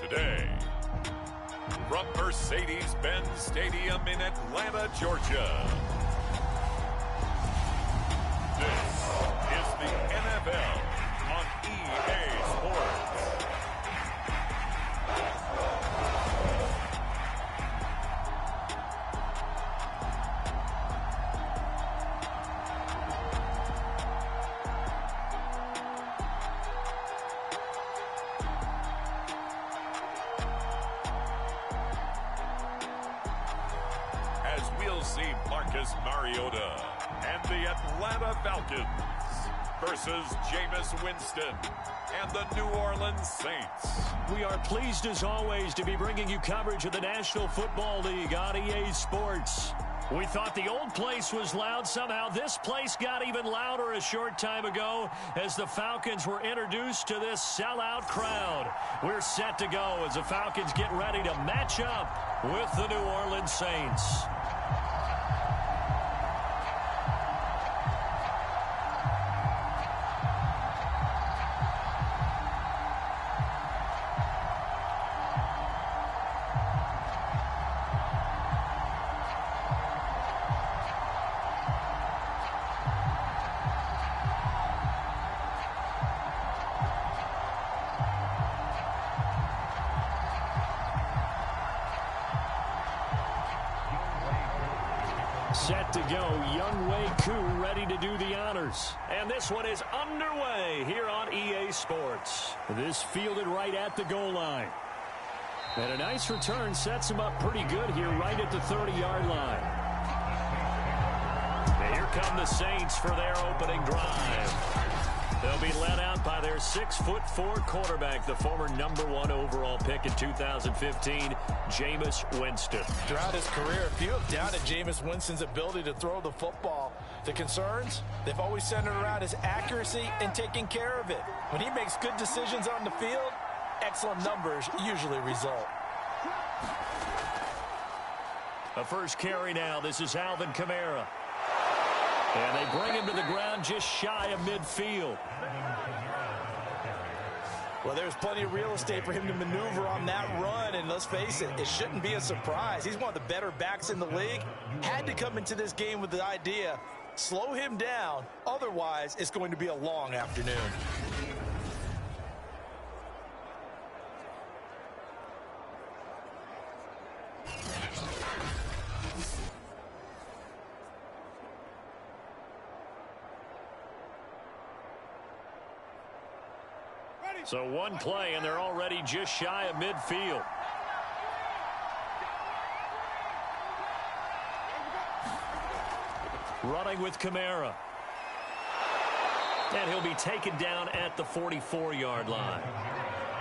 today. From Mercedes-Benz Stadium in Atlanta, Georgia. This is the NFL on EA Sports. Mariota and the Atlanta Falcons versus Jameis Winston and the New Orleans Saints. We are pleased as always to be bringing you coverage of the National Football League on EA Sports. We thought the old place was loud. Somehow this place got even louder a short time ago as the Falcons were introduced to this sellout crowd. We're set to go as the Falcons get ready to match up with the New Orleans Saints. Set to go, Young Wei Koo ready to do the honors. And this one is underway here on EA Sports. This fielded right at the goal line. And a nice return sets him up pretty good here right at the 30-yard line. And here come the Saints for their opening drive. They'll be led out by their 6'4" quarterback, the former #1 overall pick in 2015, Jameis Winston. Throughout his career, few have doubted Jameis Winston's ability to throw the football. The concerns, they've always centered around his accuracy and taking care of it. When he makes good decisions on the field, excellent numbers usually result. A first carry now. This is Alvin Kamara. And they bring him to the ground just shy of midfield. Well, there's plenty of real estate for him to maneuver on that run, and let's face it, it shouldn't be a surprise. He's one of the better backs in the league. Had to come into this game with the idea, slow him down, otherwise it's going to be a long afternoon. So one play, and they're already just shy of midfield. Running with Kamara. And he'll be taken down at the 44-yard line.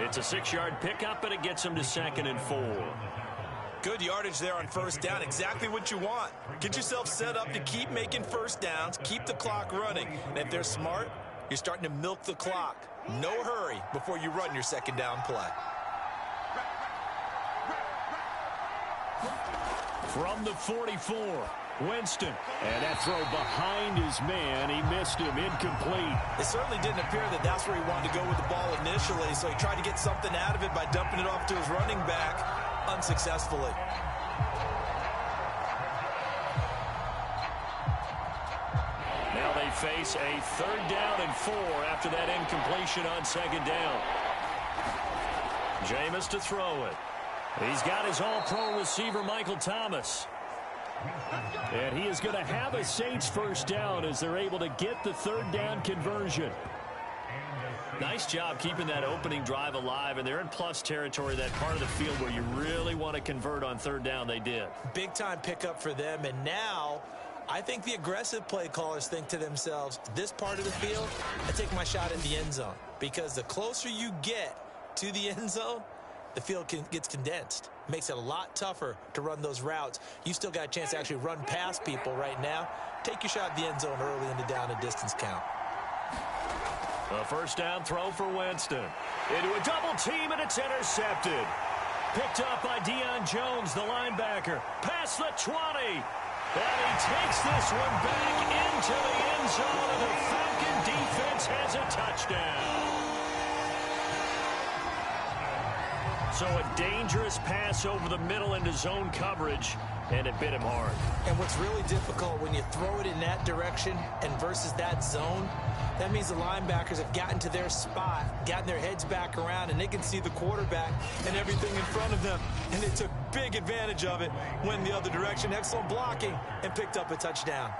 It's a 6-yard pickup, and it gets him to 2nd and 4. Good yardage there on first down. Exactly what you want. Get yourself set up to keep making first downs, keep the clock running. And if they're smart, you're starting to milk the clock. No hurry before you run your second down play. From the 44, Winston. And that throw behind his man. He missed him. Incomplete. It certainly didn't appear that that's where he wanted to go with the ball initially, so he tried to get something out of it by dumping it off to his running back unsuccessfully. Now they face a 3rd down and 4 after that incompletion on 2nd down. Jameis to throw it. He's got his all-pro receiver, Michael Thomas. And he is going to have a Saints first down as they're able to get the 3rd down conversion. Nice job keeping that opening drive alive, and they're in plus territory, that part of the field where you really want to convert on 3rd down. They did. Big-time pickup for them, and now I think the aggressive play callers think to themselves, this part of the field, I take my shot at the end zone, because the closer you get to the end zone, the field gets condensed. Makes it a lot tougher to run those routes. You still got a chance to actually run past people right now. Take your shot at the end zone early in the down and distance count. A first down throw for Winston. Into a double team, and it's intercepted. Picked up by Deion Jones, the linebacker. Past the 20. And he takes this one back into the end zone, and the Falcon defense has a touchdown. So a dangerous pass over the middle into zone coverage, and it bit him hard. And what's really difficult when you throw it in that direction and versus that zone, that means the linebackers have gotten to their spot, gotten their heads back around, and they can see the quarterback and everything in front of them. And they took big advantage of it, went the other direction. Excellent blocking, and picked up a touchdown.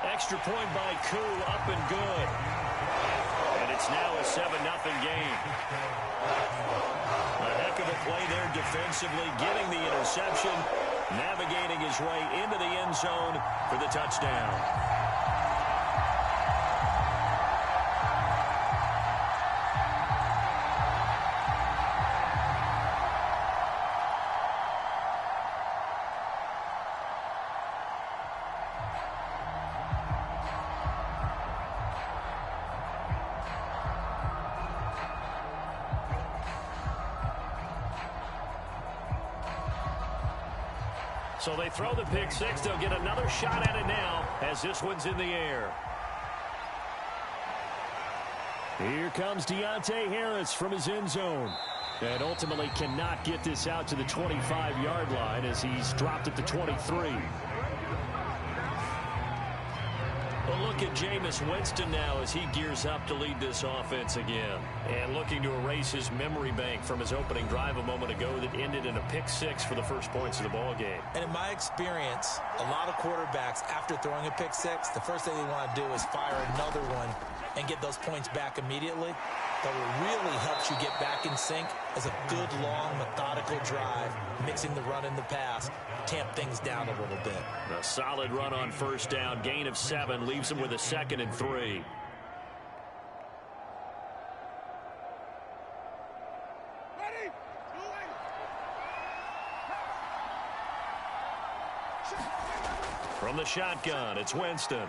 Extra point by Koo, up and good. And it's now a 7-0 game. A heck of a play there defensively, getting the interception, navigating his way into the end zone for the touchdown. So they throw the pick six. They'll get another shot at it now as this one's in the air. Here comes Deontay Harris from his end zone. And ultimately cannot get this out to the 25-yard line as he's dropped at the 23. A look at Jameis Winston now as he gears up to lead this offense again. And looking to erase his memory bank from his opening drive a moment ago that ended in a pick six for the first points of the ball game. And in my experience, a lot of quarterbacks, after throwing a pick six, the first thing they want to do is fire another one and get those points back immediately. But what really helps you get back in sync is a good, long, methodical drive, mixing the run and the pass, tamp things down a little bit. A solid run on first down, gain of 7, leaves him with a 2nd and 3. From the shotgun, it's Winston.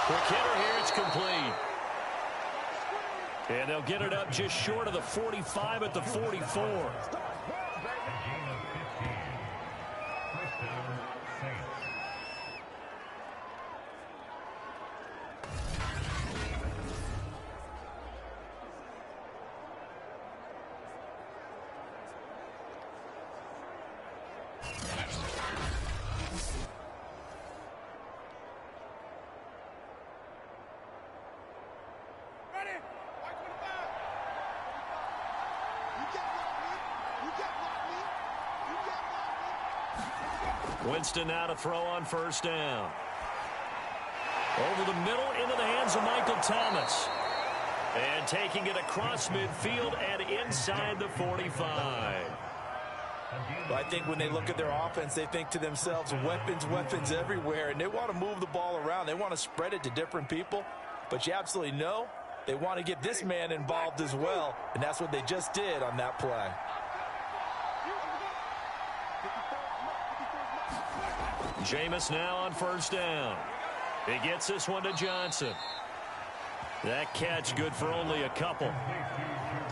Quick hitter here, it's complete. And they'll get it up just short of the 45 at the 44. Winston now to throw on first down. Over the middle into the hands of Michael Thomas. And taking it across midfield and inside the 45. Well, I think when they look at their offense, they think to themselves, weapons, weapons everywhere. And they want to move the ball around. They want to spread it to different people. But you absolutely know they want to get this man involved as well. And that's what they just did on that play. Jameis now on first down. He gets this one to Johnson. That catch good for only a couple.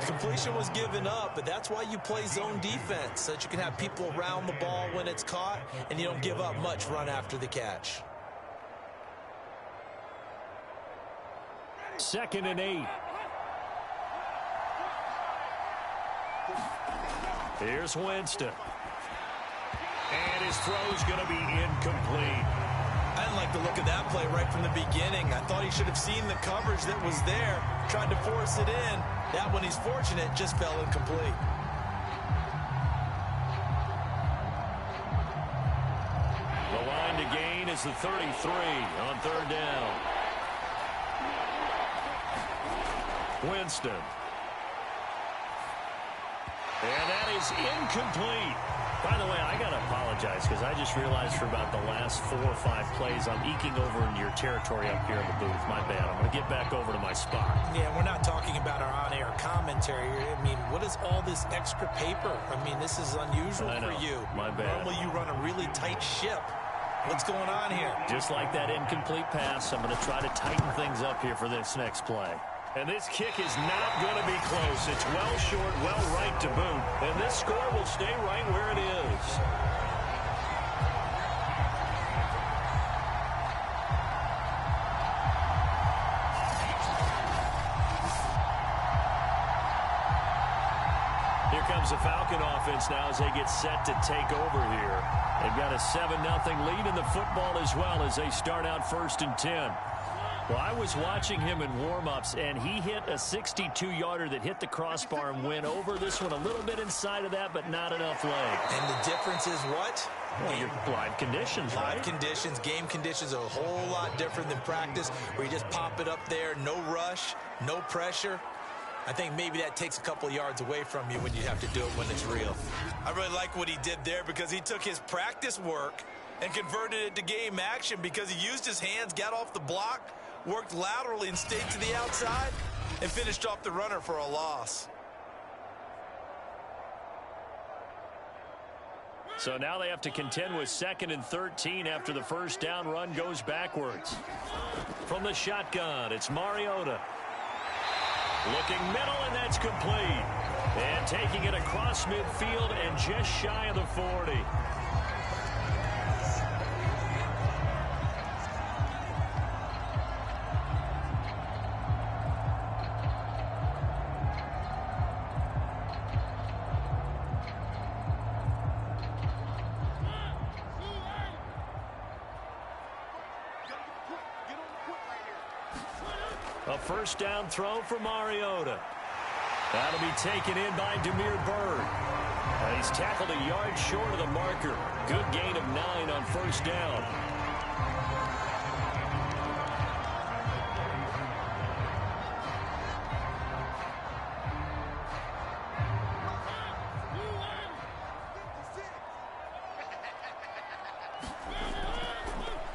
Completion was given up, but that's why you play zone defense, so that you can have people around the ball when it's caught, and you don't give up much run after the catch. 2nd and 8. Here's Winston. And his throw's going to be incomplete. I didn't like the look of that play right from the beginning. I thought he should have seen the coverage that was there, tried to force it in. That one, he's fortunate, just fell incomplete. The line to gain is the 33 on third down. Winston. And that is incomplete. By the way, I got to apologize because I just realized for about the last 4 or 5 plays, I'm eking over into your territory up here in the booth. My bad. I'm going to get back over to my spot. Yeah, we're not talking about our on-air commentary. I mean, what is all this extra paper? I mean, this is unusual for you. My bad. Normally you run a really tight ship. What's going on here? Just like that incomplete pass, I'm going to try to tighten things up here for this next play. And this kick is not going to be close. It's well short, well right to boot. And this score will stay right where it is. Here comes the Falcon offense now as they get set to take over here. They've got a 7-0 lead in the football as well as they start out 1st and 10. Well, I was watching him in warm-ups, and he hit a 62-yarder that hit the crossbar and went over. This one a little bit inside of that, but not enough leg. And the difference is what? Well, your live conditions, right? Live conditions, game conditions are a whole lot different than practice, where you just pop it up there, no rush, no pressure. I think maybe that takes a couple of yards away from you when you have to do it when it's real. I really like what he did there because he took his practice work and converted it to game action because he used his hands, got off the block, worked laterally and stayed to the outside, and finished off the runner for a loss. So now they have to contend with 2nd and 13 after the first down run goes backwards. From the shotgun, it's Mariota. Looking middle, and that's complete. And taking it across midfield and just shy of the 40. A first down throw for Mariota. That'll be taken in by Demir Bird. He's tackled a yard short of the marker. Good gain of 9 on first down.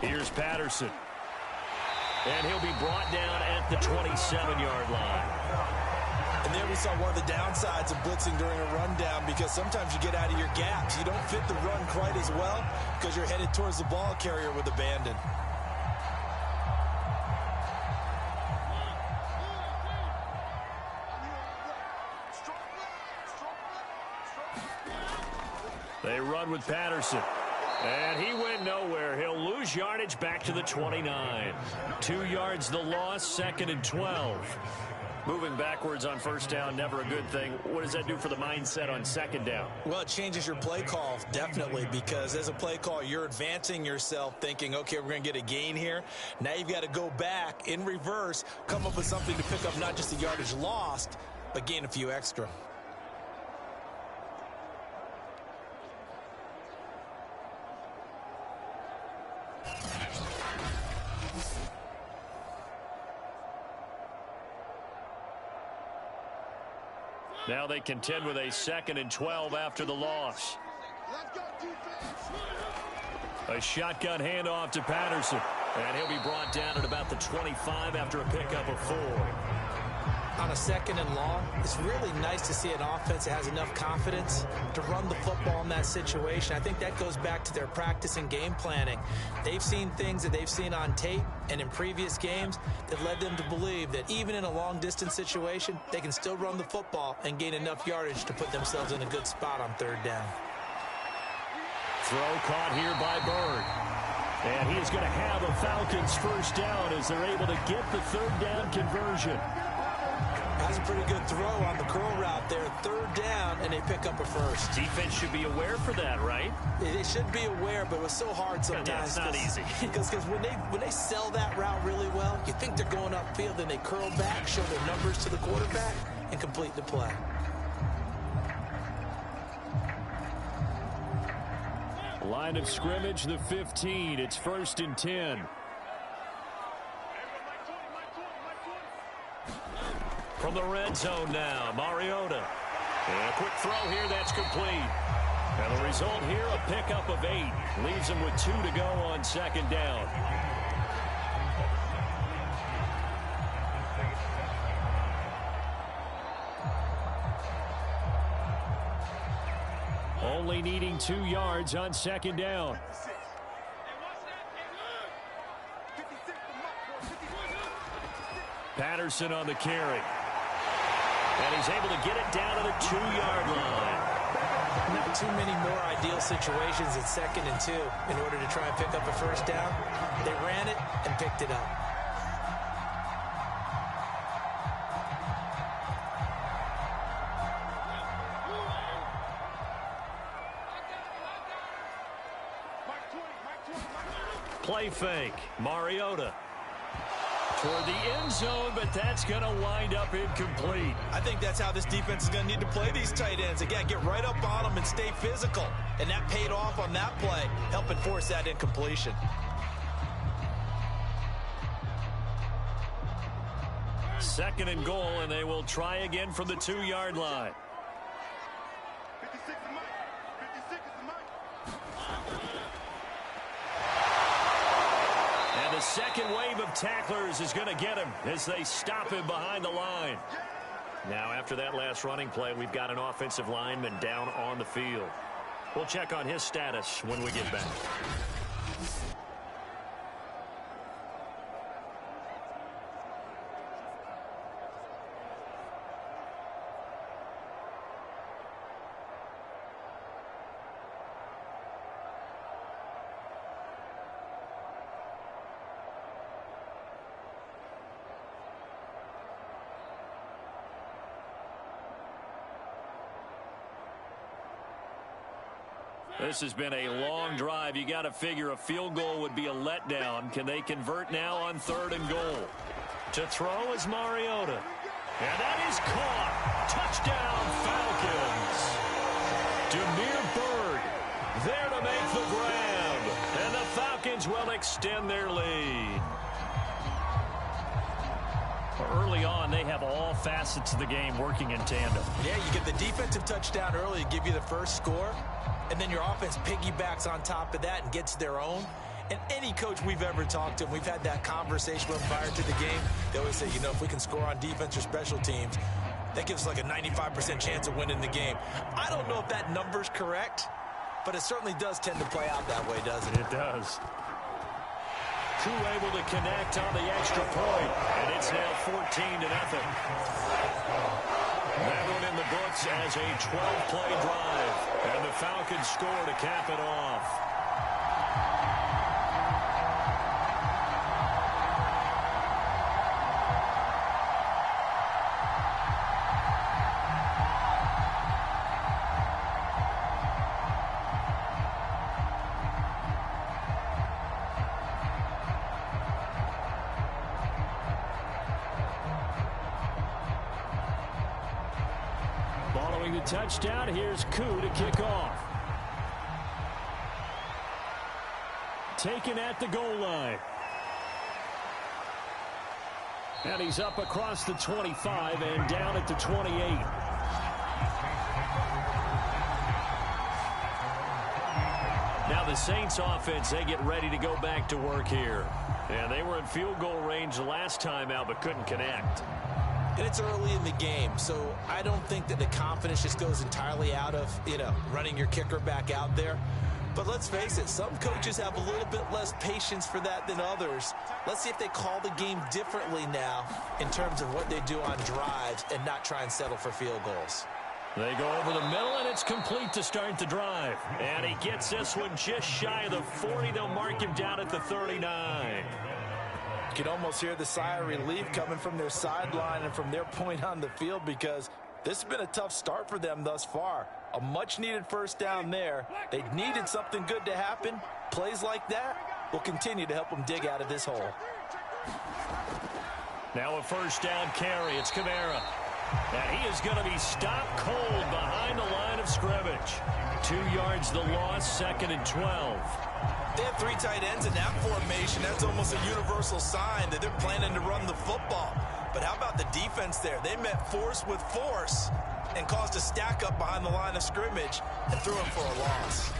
Here's Patterson. And he'll be brought down at the 27-yard line. And there we saw one of the downsides of blitzing during a rundown because sometimes you get out of your gaps. You don't fit the run quite as well because you're headed towards the ball carrier with abandon. They run with Patterson. And he went nowhere. He'll lose yardage back to the 29. 2 yards the loss, 2nd and 12. Moving backwards on first down, never a good thing. What does that do for the mindset on 2nd down? Well, it changes your play call, definitely, because as a play call, you're advancing yourself thinking, okay, we're going to get a gain here. Now you've got to go back in reverse, come up with something to pick up not just the yardage lost, but gain a few extra. Now they contend with a 2nd and 12 after the loss. A shotgun handoff to Patterson. And he'll be brought down at about the 25 after a pickup of 4. On a 2nd and long, it's really nice to see an offense that has enough confidence to run the football in that situation. I think that goes back to their practice and game planning. They've seen things that they've seen on tape and in previous games that led them to believe that even in a long-distance situation, they can still run the football and gain enough yardage to put themselves in a good spot on 3rd down. Throw caught here by Bird. And he is going to have a Falcons first down as they're able to get the 3rd down conversion. That's a pretty good throw on the curl route there. 3rd down, and they pick up a first. Defense should be aware for that, right? They should be aware, but it was so hard sometimes. Yeah, it's not easy. Because when they sell that route really well, you think they're going upfield, then they curl back, show their numbers to the quarterback, and complete the play. Line of scrimmage, the 15. It's 1st and 10. From the red zone now, Mariota. And a quick throw here, that's complete. And the result here, a pickup of 8. Leaves him with 2 to go on 2nd down. Only needing 2 yards on 2nd down. Patterson on the carry. And he's able to get it down to the 2-yard line. Not too many more ideal situations at 2nd and 2 in order to try and pick up a first down. They ran it and picked it up. Play fake. Mariota toward the end zone, but that's going to wind up incomplete. I think that's how this defense is going to need to play these tight ends. Again, get right up on them and stay physical. And that paid off on that play, helping force that incompletion. Second and goal, and they will try again from the 2-yard line. And the second wave of tacklers is going to get him as they stop him behind the line. Now, after that last running play, we've got an offensive lineman down on the field. We'll check on his status when we get back. This has been a long drive. You got to figure a field goal would be a letdown. Can they convert now on 3rd and goal? To throw is Mariota. And that is caught. Touchdown, Falcons. Demir Bird there to make the grab. And the Falcons will extend their lead. Early on, they have all facets of the game working in tandem. Yeah, you get the defensive touchdown early to give you the first score, and then your offense piggybacks on top of that and gets their own. And any coach we've ever talked to, we've had that conversation with them prior to the game, they always say, you know, if we can score on defense or special teams, that gives us like a 95% chance of winning the game. I don't know if that number's correct, but it certainly does tend to play out that way, doesn't it? It does. Crew able to connect on the extra point, and it's now 14-0. That one in the books as a 12-play drive, and the Falcons score to cap it off. Following the touchdown, here's Koo to kick off. Taken at the goal line. And he's up across the 25 and down at the 28. Now the Saints offense, they get ready to go back to work here. And they were in field goal range the last time out but couldn't connect. And it's early in the game, so I don't think that the confidence just goes entirely out of, running your kicker back out there. But let's face it, some coaches have a little bit less patience for that than others. Let's see if they call the game differently now in terms of what they do on drives and not try and settle for field goals. They go over the middle, and it's complete to start the drive. And he gets this one just shy of the 40. They'll mark him down at the 39. You can almost hear the sigh of relief coming from their sideline and from their point on the field, because this has been a tough start for them thus far. A much-needed first down there. They needed something good to happen. Plays like that will continue to help them dig out of this hole. Now a first down carry. It's Kamara. And he is going to be stopped cold behind the line of scrimmage. 2 yards the loss, 2nd and 12. They have 3 tight ends in that formation. That's almost a universal sign that they're planning to run the football. But how about the defense there? They met force with force and caused a stack up behind the line of scrimmage and threw him for a loss.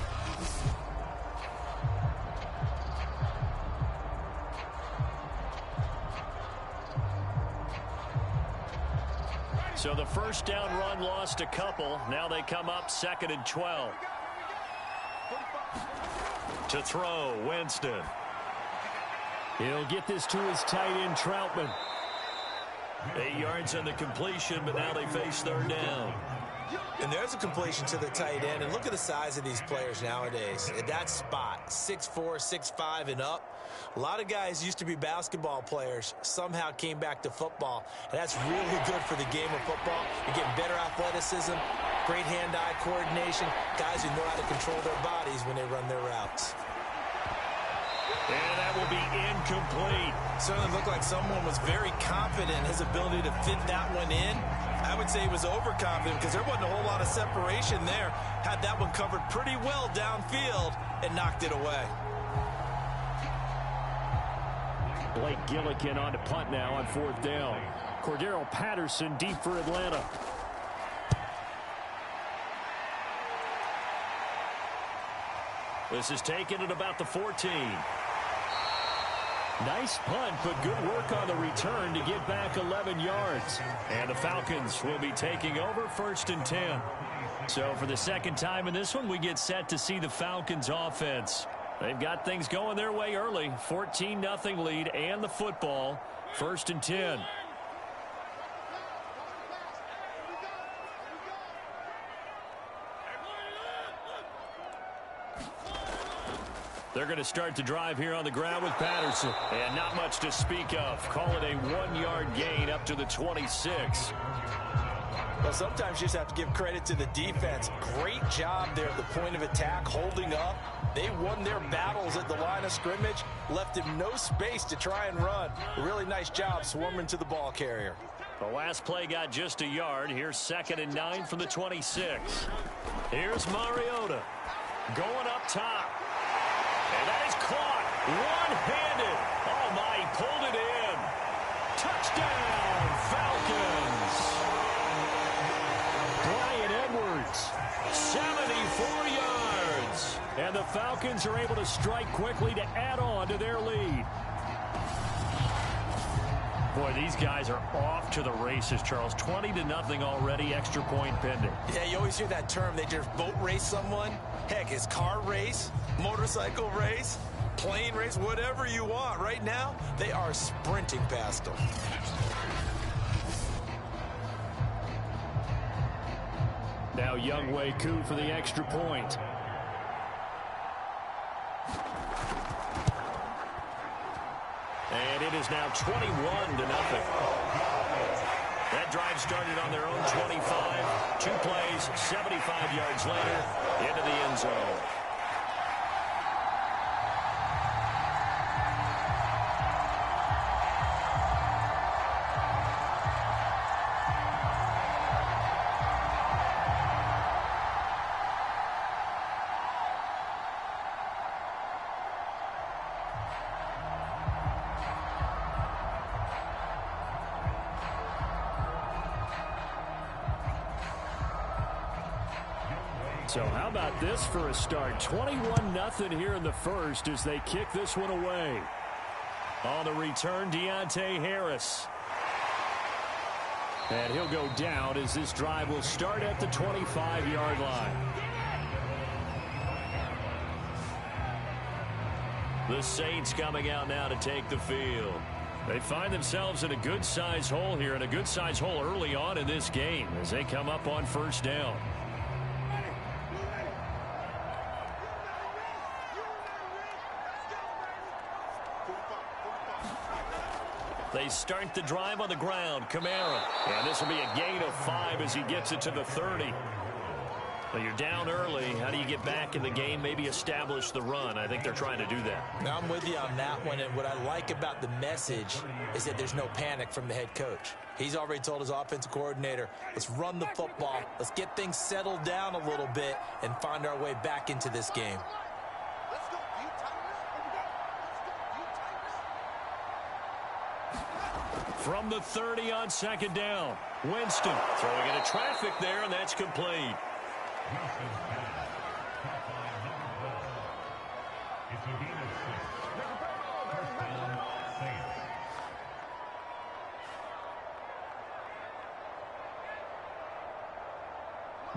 So the first down run lost a couple. Now they come up 2nd and 12. To throw, Winston. He'll get this to his tight end, Troutman. 8 yards on the completion, but now they face 3rd down. And there's a completion to the tight end. And look at the size of these players nowadays. At that spot, 6'4", 6'5", and up. A lot of guys used to be basketball players, somehow came back to football. And that's really good for the game of football. You're getting better athleticism, great hand-eye coordination, guys who know how to control their bodies when they run their routes. And that will be incomplete. Certainly looked like someone was very confident in his ability to fit that one in. I would say he was overconfident because there wasn't a whole lot of separation there. Had that one covered pretty well downfield and knocked it away. Blake Gillikin on to punt now on 4th down. Cordero Patterson deep for Atlanta. This is taken at about the 14. Nice punt, but good work on the return to get back 11 yards. And the Falcons will be taking over 1st and 10. So for the second time in this one, we get set to see the Falcons offense. They've got things going their way early. 14-0 lead and the football. 1st and 10. They're going to start the drive here on the ground with Patterson. And not much to speak of. Call it a 1-yard gain up to the 26. Well, sometimes you just have to give credit to the defense. Great job there at the point of attack, holding up. They won their battles at the line of scrimmage, left him no space to try and run. A really nice job swarming to the ball carrier. The last play got just a yard. Here's 2nd and 9 from the 26. Here's Mariota going up top. And that is caught one-handed. Oh, my, he pulled it in. Touchdown, Falcons. Bryan Edwards, 74 yards. And the Falcons are able to strike quickly to add on to their lead. Boy, these guys are off to the races, Charles. 20-0 already, extra point pending. Yeah, you always hear that term. They just boat race someone. Heck, it's car race, motorcycle race, plane race, whatever you want. Right now, they are sprinting past them. Now Younghoe Koo for the extra point. And it is now 21-0. That drive started on their own 25. 2 plays, 75 yards later, into the end zone. So how about this for a start? 21-0 here in the first as they kick this one away. On the return, Deontay Harris. And he'll go down as this drive will start at the 25-yard line. The Saints coming out now to take the field. They find themselves in a good-sized hole here, and a good-sized hole early on in this game as they come up on 1st down. They start the drive on the ground. Kamara. And this will be a gain of 5 as he gets it to the 30. Well, you're down early. How do you get back in the game? Maybe establish the run. I think they're trying to do that. Now, I'm with you on that one. And what I like about the message is that there's no panic from the head coach. He's already told his offensive coordinator, let's run the football. Let's get things settled down a little bit and find our way back into this game. From the 30 on 2nd down. Winston throwing into traffic there, and that's complete.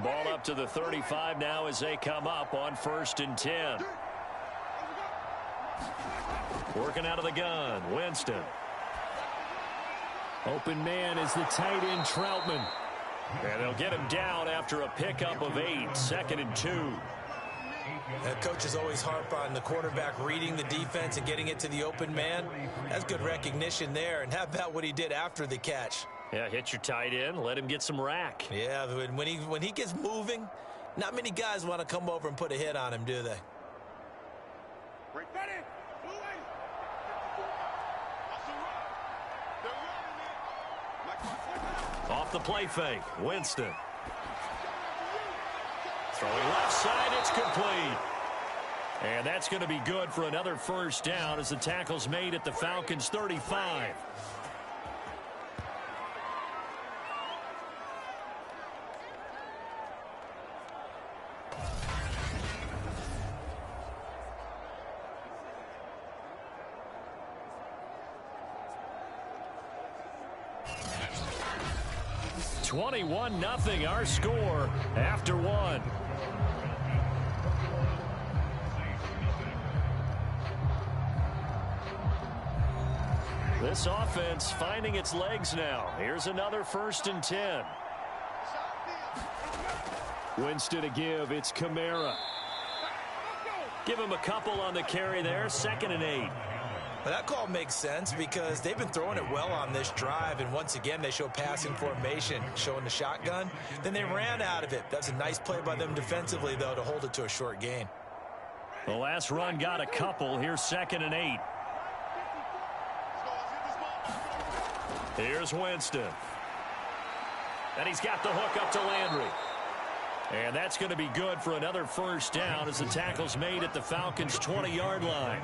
Ball up to the 35 now as they come up on 1st and 10. Working out of the gun, Winston. Open man is the tight end, Troutman. And they'll get him down after a pickup of 8, 2nd and 2. Coaches always harp on the quarterback reading the defense and getting it to the open man. That's good recognition there. And how about what he did after the catch? Yeah, hit your tight end, let him get some rack. Yeah, when he gets moving, not many guys want to come over and put a hit on him, do they? Ready? off the play fake. Winston. Throwing left side, it's complete. And that's going to be good for another first down as the tackle's made at the Falcons' 35. $21-0 our score after one. This offense finding its legs now. Here's another 1st and 10. Winston to give. It's Kamara. Give him a couple on the carry there. 2nd and 8. Well, that call makes sense because they've been throwing it well on this drive, and once again they show passing formation, showing the shotgun. Then they ran out of it. That's a nice play by them defensively, though, to hold it to a short gain. The last run got a couple. Here's 2nd and 8. Here's Winston. And he's got the hook up to Landry. And that's going to be good for another first down as the tackle's made at the Falcons' 20-yard line.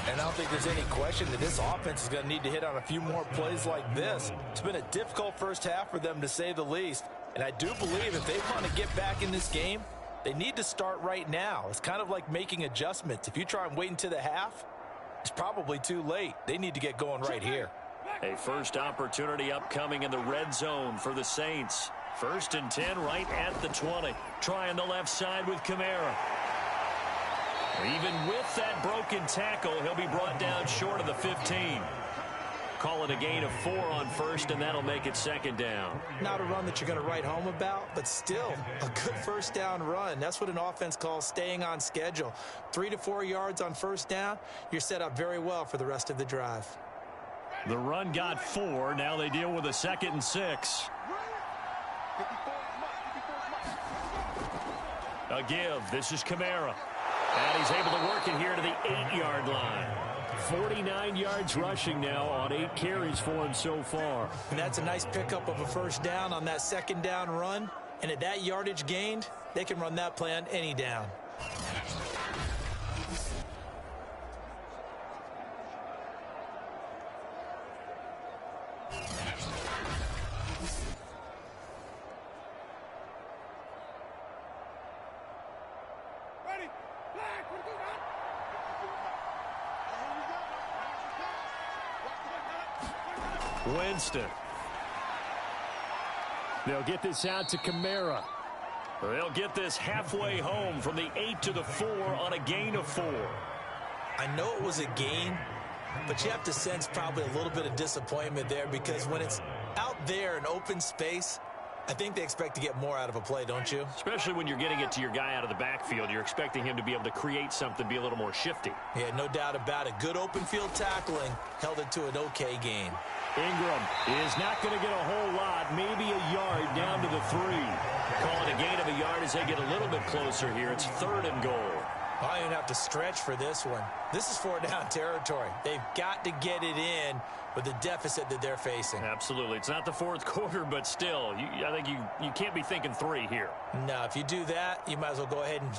And I don't think there's any question that this offense is going to need to hit on a few more plays like this. It's been a difficult first half for them, to say the least. And I do believe if they want to get back in this game, they need to start right now. It's kind of like making adjustments. If you try and wait until the half, it's probably too late. They need to get going right here. A first opportunity upcoming in the red zone for the Saints. 1st and 10 right at the 20. Trying the left side with Kamara. Even with that broken tackle, he'll be brought down short of the 15. Call it a gain of 4 on 1st, and that'll make it 2nd down. Not a run that you're going to write home about, but still a good first down run. That's what an offense calls staying on schedule. 3 to 4 yards on first down, you're set up very well for the rest of the drive. The run got 4. Now they deal with a 2nd and 6. A give. This is Kamara. And he's able to work it here to the 8-yard line. 49 yards rushing now on 8 carries for him so far. And that's a nice pickup of a first down on that 2nd down run. And at that yardage gained, they can run that play on any down. Winston. They'll get this out to Kamara. They'll get this halfway home from the 8 to the 4 on a gain of 4. I know it was a gain, but you have to sense probably a little bit of disappointment there because when it's out there in open space, I think they expect to get more out of a play, don't you? Especially when you're getting it to your guy out of the backfield. You're expecting him to be able to create something, be a little more shifty. Yeah, no doubt about it. Good open field tackling held it to an okay gain. Ingram is not going to get a whole lot, maybe a yard down to the 3. Call it a gain of a yard as they get a little bit closer here. It's 3rd and goal. I don't even have to stretch for this one. This is 4-down territory. They've got to get it in with the deficit that they're facing. Absolutely. It's not the 4th quarter, but still, I think you can't be thinking 3 here. No, if you do that, you might as well go ahead and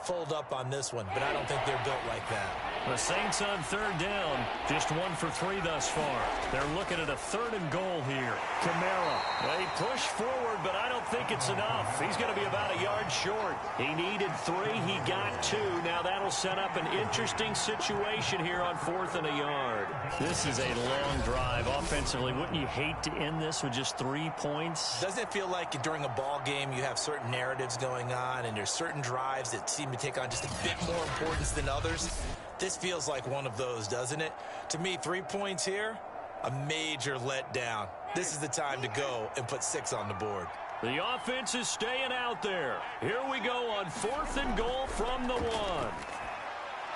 fold up on this one, but I don't think they're built like that. The Saints on 3rd down, just 1 for 3 thus far. They're looking at a 3rd and goal here. Kamara, they push forward, but I don't think it's enough. He's going to be about a yard short. He needed 3, he got 2. Now that'll set up an interesting situation here on 4th and a yard. This is a long drive offensively. Wouldn't you hate to end this with just 3 points? Doesn't it feel like during a ball game you have certain narratives going on and there's certain drives that seem to take on just a bit more importance than others? This feels like one of those, doesn't it? To me, 3 points here, a major letdown. This is the time to go and put 6 on the board. The offense is staying out there. Here we go on 4th and goal from the 1.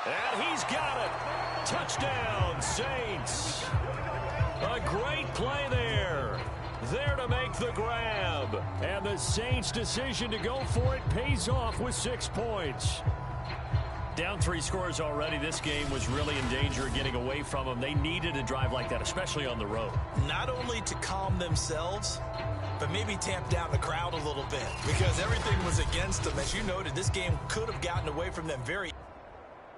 And he's got it. Touchdown, Saints. A great play there. There to make the grab. And the Saints' decision to go for it pays off with 6 points. Down 3 scores already. This game was really in danger of getting away from them. They needed a drive like that, especially on the road. Not only to calm themselves, but maybe tamp down the crowd a little bit because everything was against them. As you noted, this game could have gotten away from them very.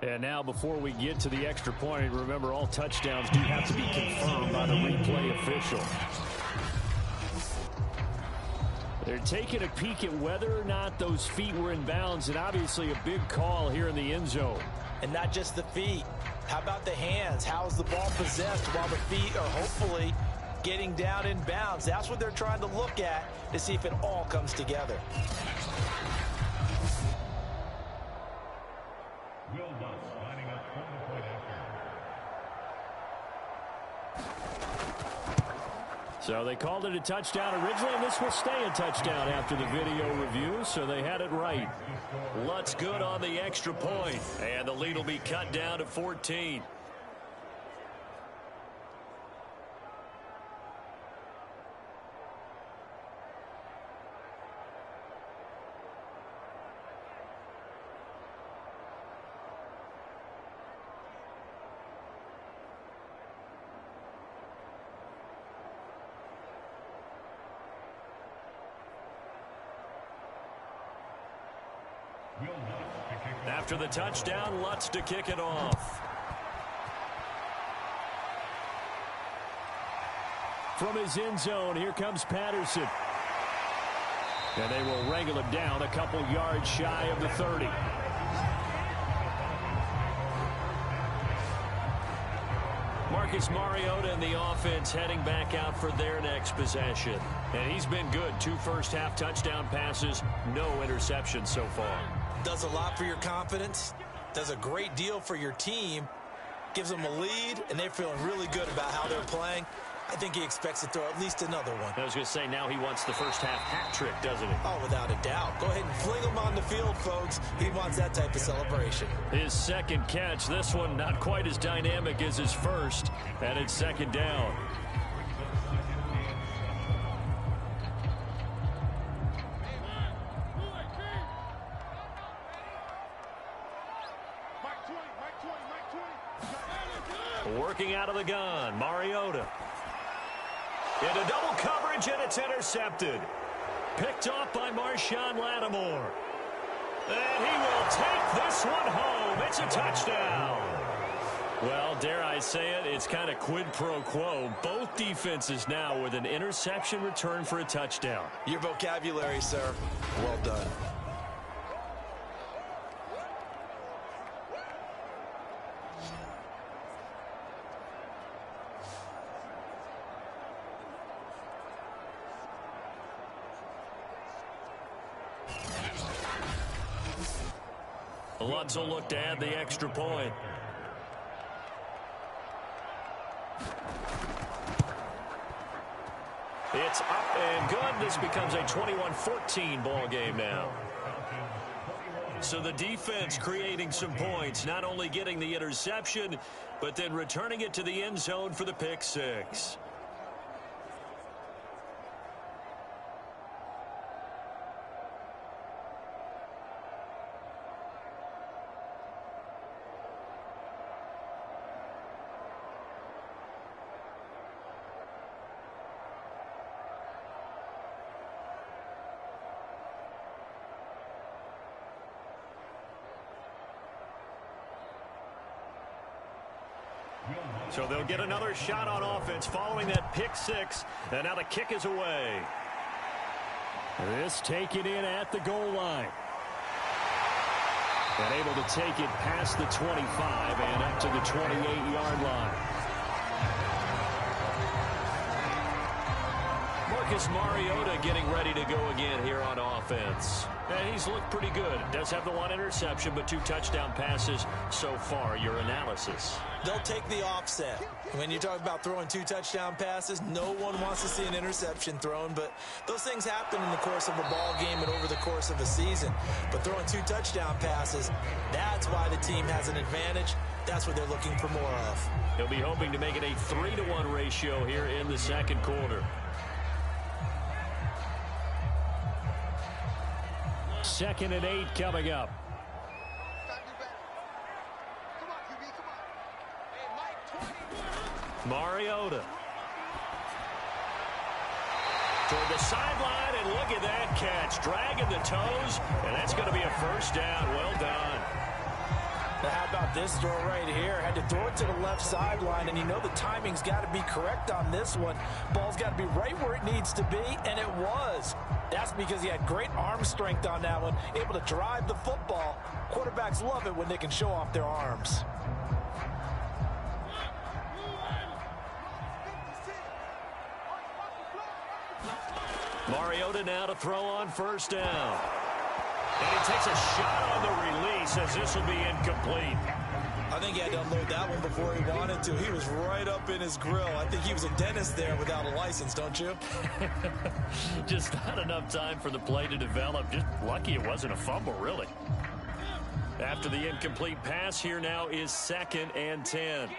And now before we get to the extra point, remember all touchdowns do have to be confirmed by the replay official. They're taking a peek at whether or not those feet were in bounds, and obviously a big call here in the end zone. And not just the feet. How about the hands? How's the ball possessed while the feet are hopefully getting down in bounds? That's what they're trying to look at to see if it all comes together. So they called it a touchdown originally, and this will stay a touchdown after the video review, so they had it right. Lutz good on the extra point, and the lead will be cut down to 14. After the touchdown, Lutz to kick it off. From his end zone, here comes Patterson. And they will wrangle him down a couple yards shy of the 30. Marcus Mariota and the offense heading back out for their next possession. And he's been good. 2 first-half touchdown passes, no interceptions so far. Does a lot for your confidence, does a great deal for your team, gives them a lead, and they're feeling really good about how they're playing. I think he expects to throw at least another one. I was going to say, now he wants the first-half hat trick, doesn't he? Oh, without a doubt. Go ahead and fling him on the field, folks. He wants that type of celebration. His second catch, this one not quite as dynamic as his first, and it's second down. Working out of the gun, Mariota. Into double coverage, and it's intercepted. Picked off by Marshawn Lattimore. And he will take this one home. It's a touchdown. Well, dare I say it, it's kind of quid pro quo. Both defenses now with an interception return for a touchdown. Your vocabulary, sir. Well done. Lutz will look to add the extra point. It's up and good. This becomes a 21-14 ball game now. So the defense creating some points, not only getting the interception, but then returning it to the end zone for the pick six. So they'll get another shot on offense following that pick six. And now the kick is away. This taken in at the goal line. And able to take it past the 25 and up to the 28-yard line. Marcus Mariota getting ready to go again here on offense. And he's looked pretty good. Does have the one interception, but 2 touchdown passes so far. Your analysis? They'll take the offset. When you talk about throwing 2 touchdown passes, no one wants to see an interception thrown, but those things happen in the course of a ball game and over the course of a season. But throwing 2 touchdown passes, that's why the team has an advantage. That's what they're looking for more of. He'll be hoping to make it a 3-to-1 ratio here in the second quarter. Second and 8 coming up. Mariota. Toward the sideline, and look at that catch. Dragging the toes, and that's going to be a first down. Well done. Now, how about this throw right here? Had to throw it to the left sideline, and you know the timing's got to be correct on this one. Ball's got to be right where it needs to be, and it was. That's because he had great arm strength on that one, able to drive the football. Quarterbacks love it when they can show off their arms. Mariota now to throw on first down. And he takes a shot on the release as this will be incomplete. I think he had to unload that one before he wanted to. He was right up in his grill. I think he was a dentist there without a license, don't you? Just not enough time for the play to develop. Just lucky it wasn't a fumble, really. After the incomplete pass, here now is 2nd and 10.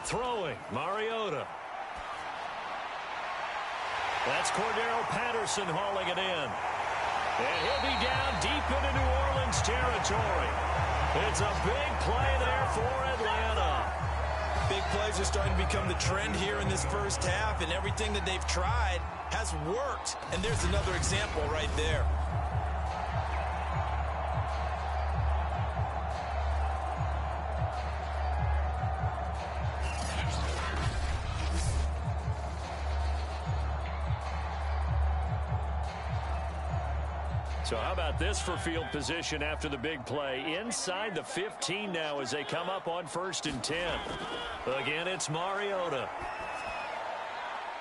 Throwing, Mariota. That's Cordero Patterson hauling it in. And he'll be down deep into New Orleans territory. It's a big play there for Atlanta. Big plays are starting to become the trend here in this first half, and everything that they've tried has worked. And there's another example right there. So how about this for field position after the big play? Inside the 15 now as they come up on 1st and 10. Again, it's Mariota.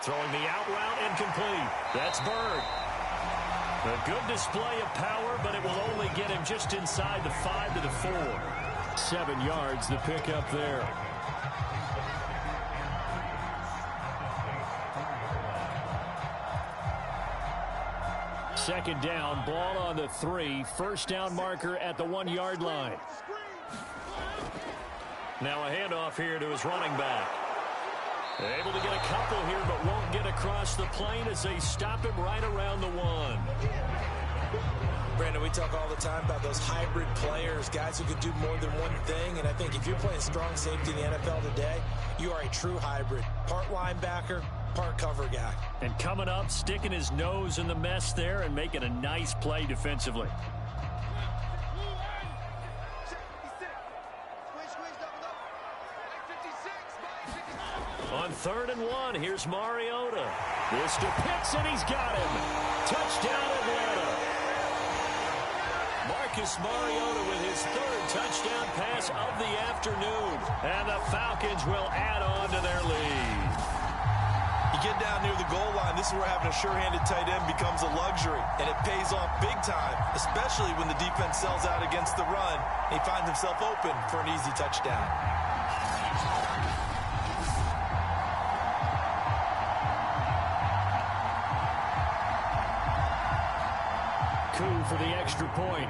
Throwing the out route incomplete. That's Bird. A good display of power, but it will only get him just inside the 5 to the 4. 7 yards, the pickup there. Second down, ball on the 3. First down marker at the 1-yard line. Now a handoff here to his running back. Able to get a couple here, but won't get across the plane as they stop him right around the 1. Brandon, we talk all the time about those hybrid players, guys who could do more than one thing. And I think if you're playing strong safety in the NFL today, you are a true hybrid. Part linebacker, part cover guy. And coming up, sticking his nose in the mess there and making a nice play defensively. On 3rd and 1, here's Mariota. This to Pitts, and he's got him. Touchdown, Atlanta. Marcus Mariota with his 3rd touchdown pass of the afternoon. And the Falcons will add on to their lead. You get down near the goal line, this is where having a sure-handed tight end becomes a luxury. And it pays off big time, especially when the defense sells out against the run. He finds himself open for an easy touchdown. Coup for the extra point.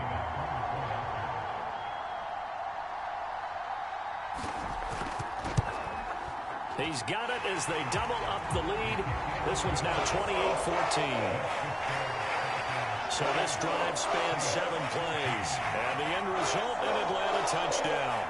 He's got it as they double up the lead. This one's now 28-14. So this drive spans 7 plays. And the end result, an Atlanta touchdown.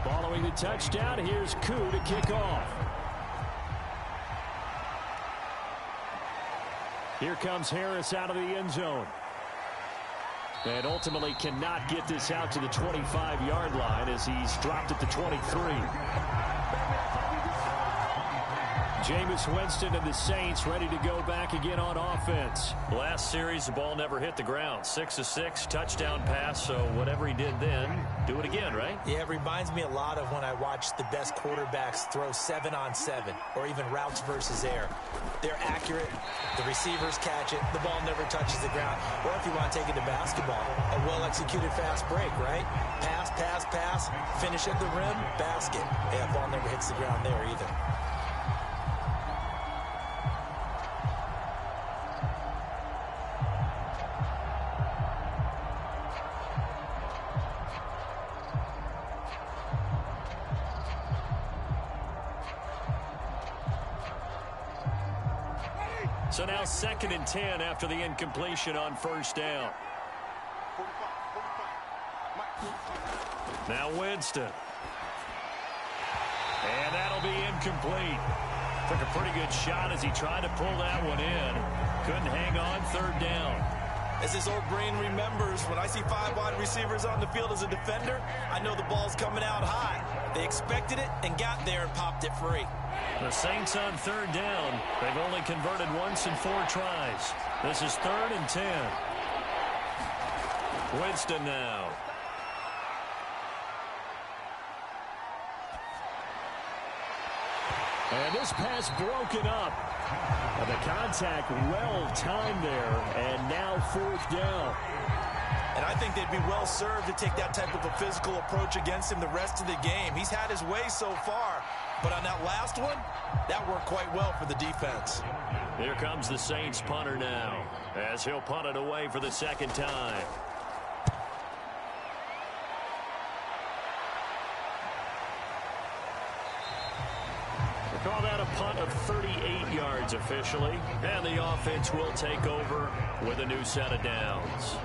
Following the touchdown, here's Koo to kick off. Here comes Harris out of the end zone. And ultimately cannot get this out to the 25-yard line as he's dropped at the 23. Jameis Winston and the Saints ready to go back again on offense. Last series, the ball never hit the ground. 6 of 6, touchdown pass, so whatever he did then, do it again, right? Yeah, it reminds me a lot of when I watch the best quarterbacks throw 7-on-7 or even routes versus air. They're accurate. The receivers catch it. The ball never touches the ground. Or if you want to take it to basketball, a well-executed fast break, right? Pass, pass, pass, finish at the rim, basket. Yeah, ball never hits the ground there either. So now 2nd and 10 after the incompletion on first down. Now Winston. And that'll be incomplete. Took a pretty good shot as he tried to pull that one in. Couldn't hang on, 3rd down. As this old brain remembers, when I see 5 wide receivers on the field as a defender, I know the ball's coming out high. They expected it and got there and popped it free. The Saints on 3rd down. They've only converted once in 4 tries. This is 3rd and 10. Winston now. And this pass broken up. And the contact well timed there. And now 4th down. And I think they'd be well served to take that type of a physical approach against him the rest of the game. He's had his way so far. But on that last one, that worked quite well for the defense. Here comes the Saints punter now, as he'll punt it away for the 2nd time. They call that a punt of 38 yards officially, and the offense will take over with a new set of downs.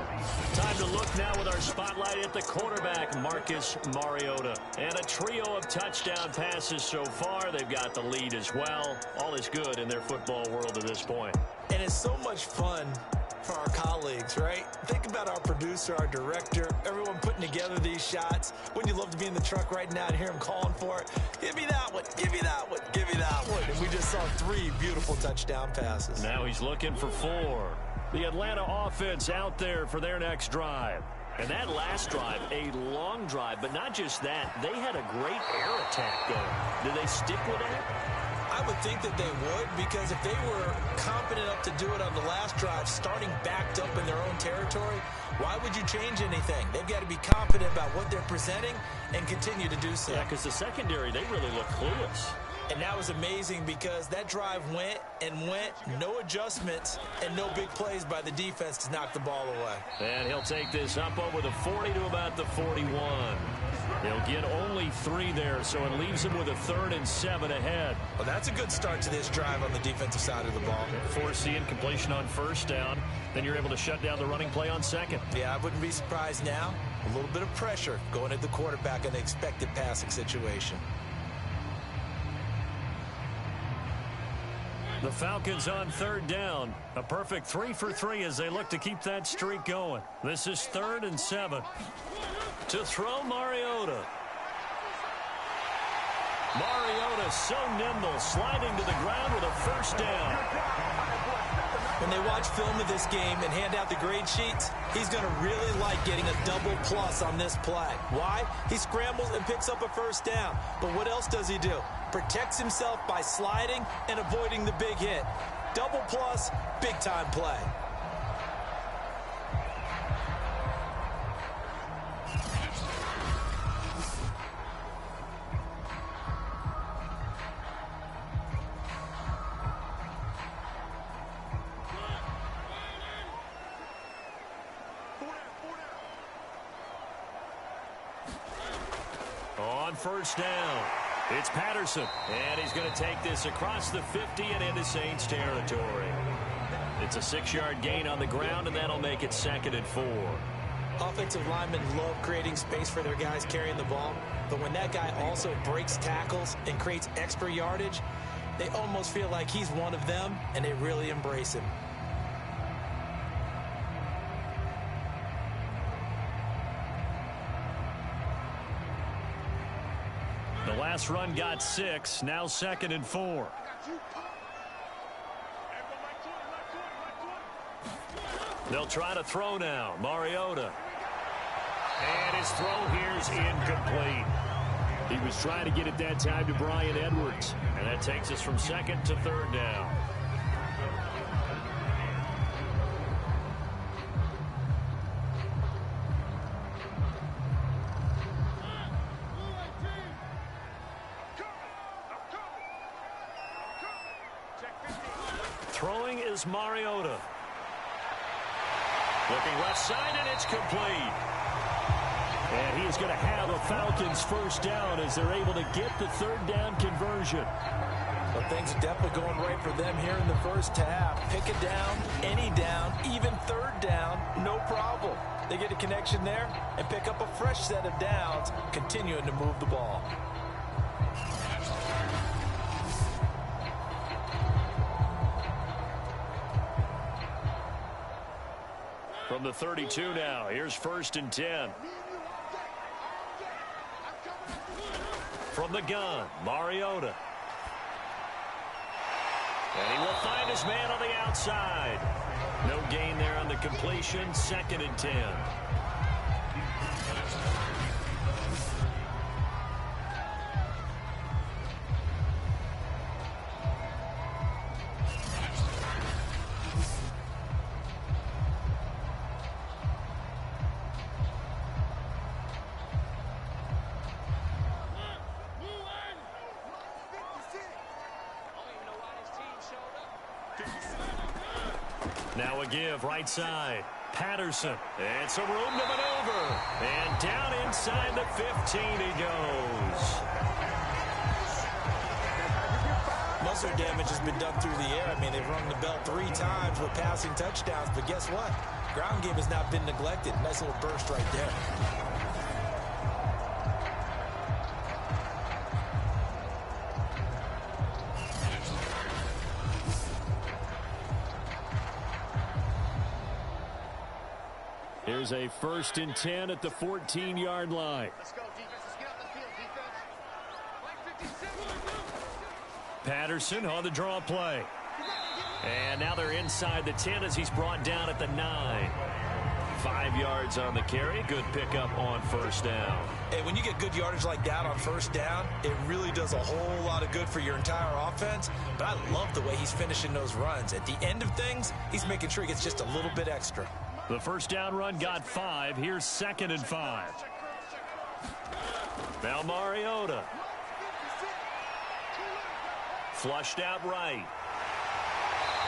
Time to look now with our spotlight at the quarterback, Marcus Mariota. And a trio of touchdown passes so far. They've got the lead as well. All is good in their football world at this point. And it's so much fun for our colleagues, right? Think about our producer, our director, everyone putting together these shots. Wouldn't you love to be in the truck right now and hear him calling for it? Give me that one, give me that one, give me that one. And we just saw 3 beautiful touchdown passes. Now he's looking for 4. The Atlanta offense out there for their next drive. And that last drive, a long drive, but not just that. They had a great air attack going. Did they stick with that? I would think that they would, because if they were confident enough to do it on the last drive, starting backed up in their own territory, why would you change anything? They've got to be confident about what they're presenting and continue to do so. Yeah, because the secondary, they really look clueless. And that was amazing because that drive went and went, no adjustments, and no big plays by the defense to knock the ball away. And he'll take this up over the 40 to about the 41. He'll get only 3 there, so it leaves him with a 3rd and 7 ahead. Well, that's a good start to this drive on the defensive side of the ball. Force the incompletion on first down, then you're able to shut down the running play on 2nd. Yeah, I wouldn't be surprised now. A little bit of pressure going at the quarterback in the expected passing situation. The Falcons on 3rd down. A perfect 3 for 3 as they look to keep that streak going. This is 3rd and 7. To throw Mariota. Mariota so nimble, sliding to the ground with a first down. When they watch film of this game and hand out the grade sheets, he's going to really like getting a double plus on this play. Why? He scrambles and picks up a first down. But what else does he do? Protects himself by sliding and avoiding the big hit. Double plus, big time play. On first down, it's Patterson, and he's going to take this across the 50 and into Saints territory. It's a 6-yard gain on the ground, and that'll make it 2nd and 4. Offensive linemen love creating space for their guys carrying the ball, but when that guy also breaks tackles and creates extra yardage, they almost feel like he's one of them, and they really embrace him. The last run got 6, now 2nd and 4. They'll try to throw now. Mariota. And his throw here is incomplete. He was trying to get it that time to Bryan Edwards. And that takes us from second to third down. Throwing is Mariota. Looking left side, and it's complete. And he is going to have a Falcons first down as they're able to get the third down conversion. Well, things are definitely going right for them here in the first half. Pick a down, any down, even third down, no problem. They get a connection there and pick up a fresh set of downs, continuing to move the ball. From the 32 now, here's 1st and 10. From the gun, Mariota. And he will find his man on the outside. No gain there on the completion, 2nd and 10. Now a give, right side. Patterson. And some room to maneuver. And down inside the 15 he goes. Most of their damage has been done through the air. I mean, they've rung the bell 3 times with passing touchdowns. But guess what? Ground game has not been neglected. Nice little burst right there. Here's a 1st and 10 at the 14-yard line. Let's go, defense. Let's get up the field, defense. Patterson on the draw play. And now they're inside the 10 as he's brought down at the 9. 5 yards on the carry. Good pickup on 1st down. Hey, when you get good yardage like that on 1st down, it really does a whole lot of good for your entire offense. But I love the way he's finishing those runs. At the end of things, he's making sure he gets just a little bit extra. The 1st down run got 5. Here's 2nd and 5. Now Mariota. Flushed out right.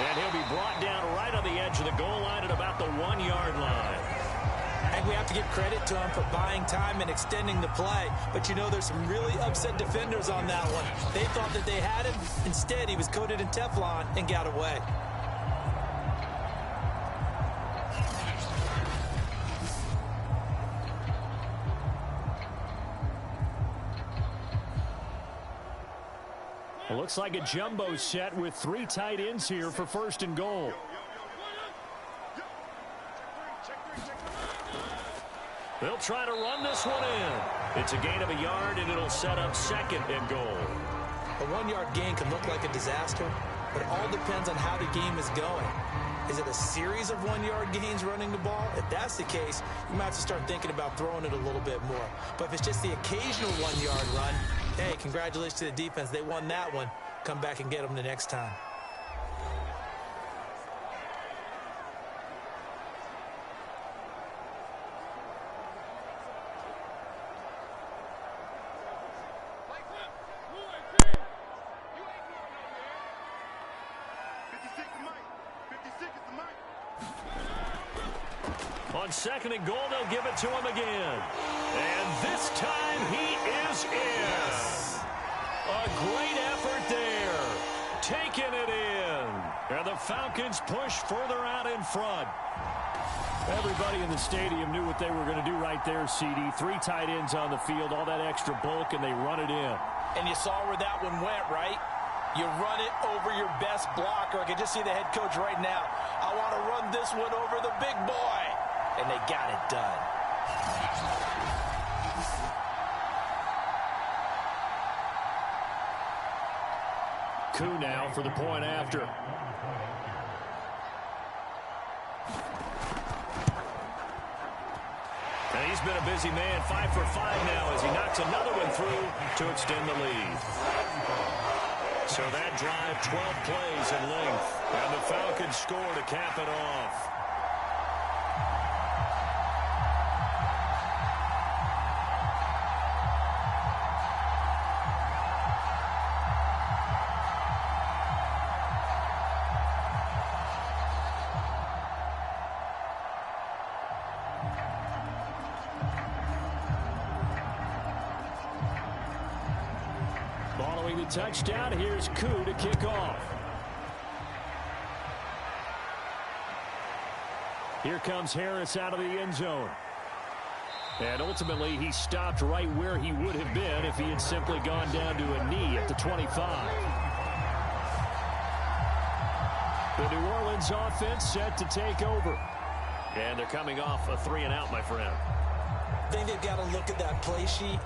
And he'll be brought down right on the edge of the goal line at about the 1-yard line. I think we have to give credit to him for buying time and extending the play. But, you know, there's some really upset defenders on that one. They thought that they had him. Instead, he was coated in Teflon and got away. It looks like a jumbo set with 3 tight ends here for 1st and goal. They'll try to run this one in. It's a gain of a yard, and it'll set up 2nd and goal. A 1-yard gain can look like a disaster, but it all depends on how the game is going. Is it a series of 1-yard gains running the ball? If that's the case, you might have to start thinking about throwing it a little bit more. But if it's just the occasional 1-yard run, hey, congratulations to the defense. They won that one. Come back and get them the next time. On 2nd and goal, they'll give it to him again. And this time he is in. A great effort there. Taking it in. And the Falcons push further out in front. Everybody in the stadium knew what they were going to do right there, CD. 3 tight ends on the field, all that extra bulk, and they run it in. And you saw where that one went, right? You run it over your best blocker. I can just see the head coach right now. I want to run this one over the big boy. And they got it done. Koo now for the point after. And he's been a busy man, 5 for 5 now as he knocks another one through to extend the lead. So that drive, 12 plays in length, and the Falcons score to cap it off. Following the touchdown, here's Koo to kick off. Here comes Harris out of the end zone. And ultimately, he stopped right where he would have been if he had simply gone down to a knee at the 25. The New Orleans offense set to take over. And they're coming off a 3-and-out, my friend. I think they've got to look at that play sheet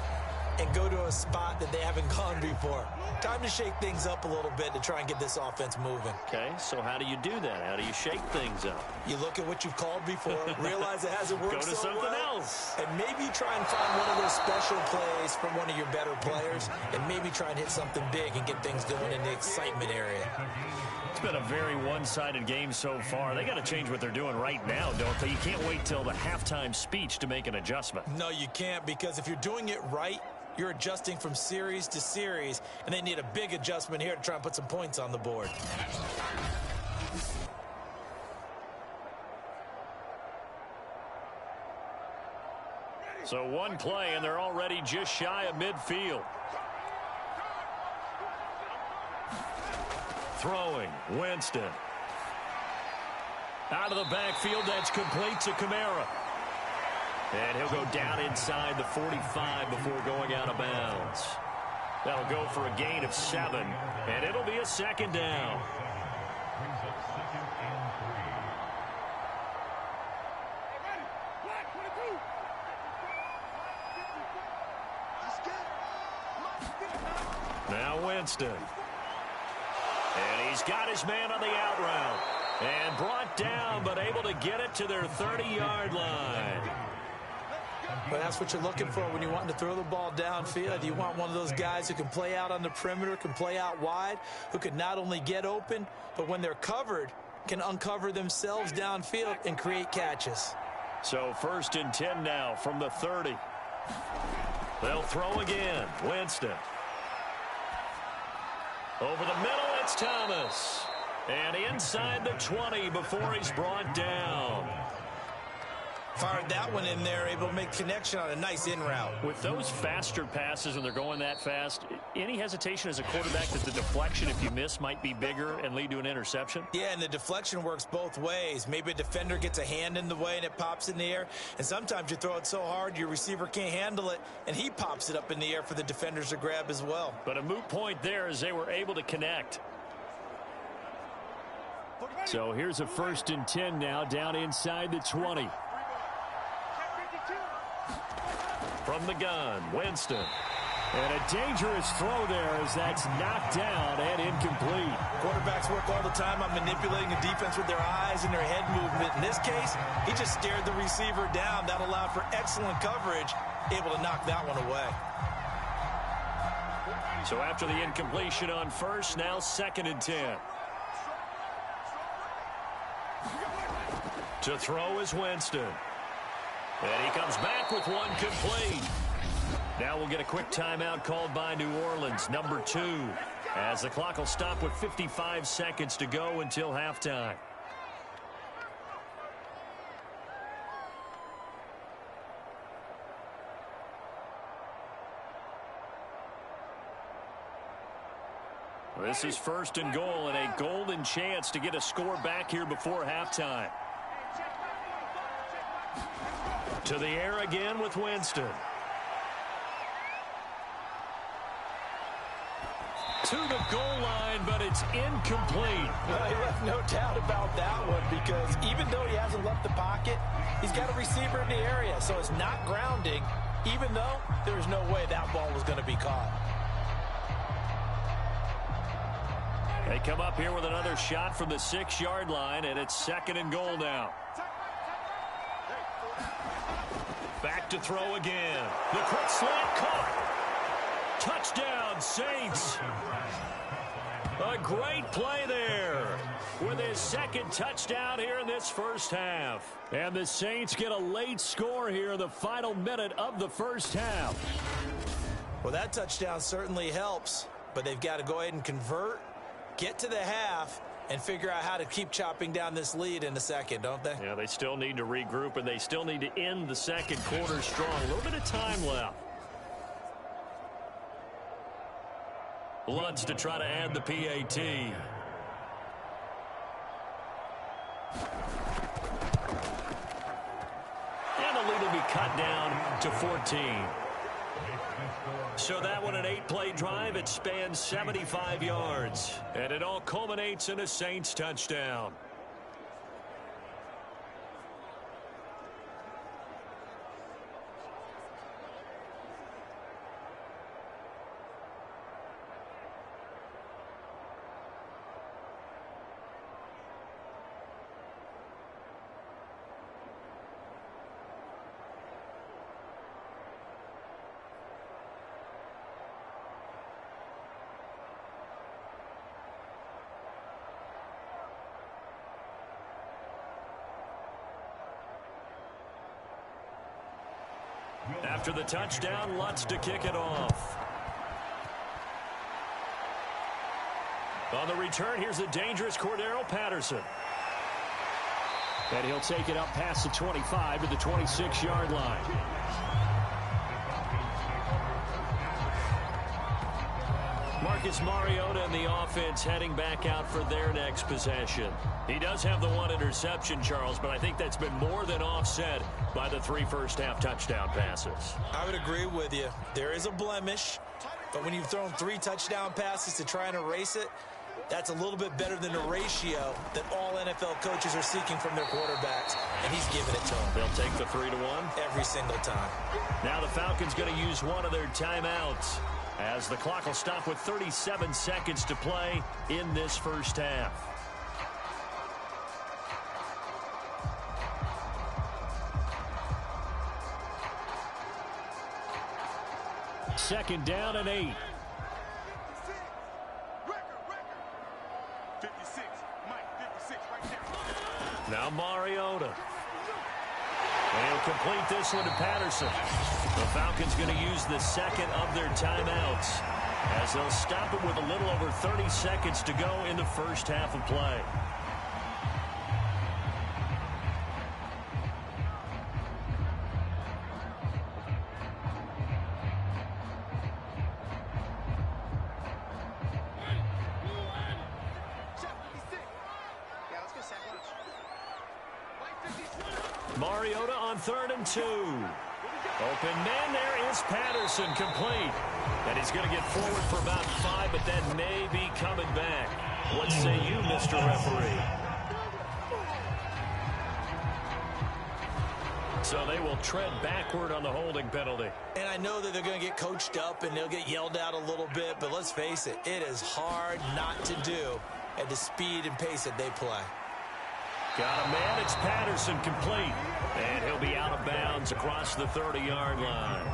and go to a spot that they haven't gone before. Time to shake things up a little bit to try and get this offense moving. Okay, so how do you do that? How do you shake things up? You look at what you've called before, realize it hasn't worked Go to so something well, else. and maybe try and find one of those special plays from one of your better players, and maybe try and hit something big and get things going in the excitement area. It's been a very one-sided game so far. They got to change what they're doing right now, don't they? You can't wait till the halftime speech to make an adjustment. No, you can't, because if you're doing it right, you're adjusting from series to series, and they need a big adjustment here to try and put some points on the board. So one play, and they're already just shy of midfield. Throwing, Winston. Out of the backfield, that's complete to Kamara. And he'll go down inside the 45 before going out of bounds. That'll go for a gain of 7, and it'll be a second down. Now Winston. And he's got his man on the out route. And brought down, but able to get it to their 30-yard line. But that's what you're looking for when you're wanting to throw the ball downfield. You want one of those guys who can play out on the perimeter, can play out wide, who can not only get open, but when they're covered, can uncover themselves downfield and create catches. So 1st and 10 now from the 30. They'll throw again. Winston. Over the middle, it's Thomas. And inside the 20 before he's brought down. Fired that one in there, able to make connection on a nice in route. With those faster passes and they're going that fast, any hesitation as a quarterback that the deflection, if you miss, might be bigger and lead to an interception? Yeah, and the deflection works both ways. Maybe a defender gets a hand in the way and it pops in the air. And sometimes you throw it so hard your receiver can't handle it, and he pops it up in the air for the defenders to grab as well. But a moot point there as they were able to connect. So here's a 1st and 10 now down inside the 20. From the gun, Winston. And a dangerous throw there as that's knocked down and incomplete. Quarterbacks work all the time on manipulating the defense with their eyes and their head movement. In this case, he just stared the receiver down. That allowed for excellent coverage, able to knock that one away. So after the incompletion on 1st, now 2nd and 10. To throw is Winston. And he comes back with one complete. Now we'll get a quick timeout called by New Orleans, number 2, as the clock will stop with 55 seconds to go until halftime. This is 1st and goal, and a golden chance to get a score back here before halftime. To the air again with Winston. To the goal line, but it's incomplete. Well, you have no doubt about that one, because even though he hasn't left the pocket, he's got a receiver in the area, so it's not grounding, even though there's no way that ball was going to be caught. They come up here with another shot from the 6-yard line, and it's 2nd and goal now. Back to throw again. The quick slant caught. Touchdown, Saints. A great play there with his 2nd touchdown here in this first half. And the Saints get a late score here in the final minute of the first half. Well, that touchdown certainly helps, but they've got to go ahead and convert, get to the half, and figure out how to keep chopping down this lead in the second, don't they? Yeah, they still need to regroup, and they still need to end the second quarter strong. A little bit of time left. Lutz to try to add the PAT. And the lead will be cut down to 14. So that one, an 8-play drive. It spans 75 yards. And it all culminates in a Saints touchdown. After the touchdown, Lutz to kick it off. On the return, here's the dangerous Cordero Patterson. And he'll take it up past the 25 to the 26-yard line. Marcus Mariota and the offense heading back out for their next possession. He does have the 1 interception, Charles, but I think that's been more than offset by the 3 first-half touchdown passes. I would agree with you. There is a blemish, but when you've thrown 3 touchdown passes to try and erase it, that's a little bit better than the ratio that all NFL coaches are seeking from their quarterbacks, and he's giving it to them. They'll take the 3-1 every single time. Now the Falcons going to use one of their timeouts, as the clock will stop with 37 seconds to play in this first half. Second down and 8. 56, Mike, 56 right there. Now Mariota. And he'll complete this one to Patterson. The Falcons going to use the second of their timeouts, as they'll stop it with a little over 30 seconds to go in the first half of play. Mariota on 3rd and 2. Open man, there is Patterson, complete. And he's going to get forward for about 5, but that may be coming back. What say you, Mr. Referee? So they will tread backward on the holding penalty. And I know that they're going to get coached up and they'll get yelled at a little bit, but let's face it, it is hard not to do at the speed and pace that they play. Got a man, it's Patterson, complete. And he'll be out of bounds across the 30-yard line.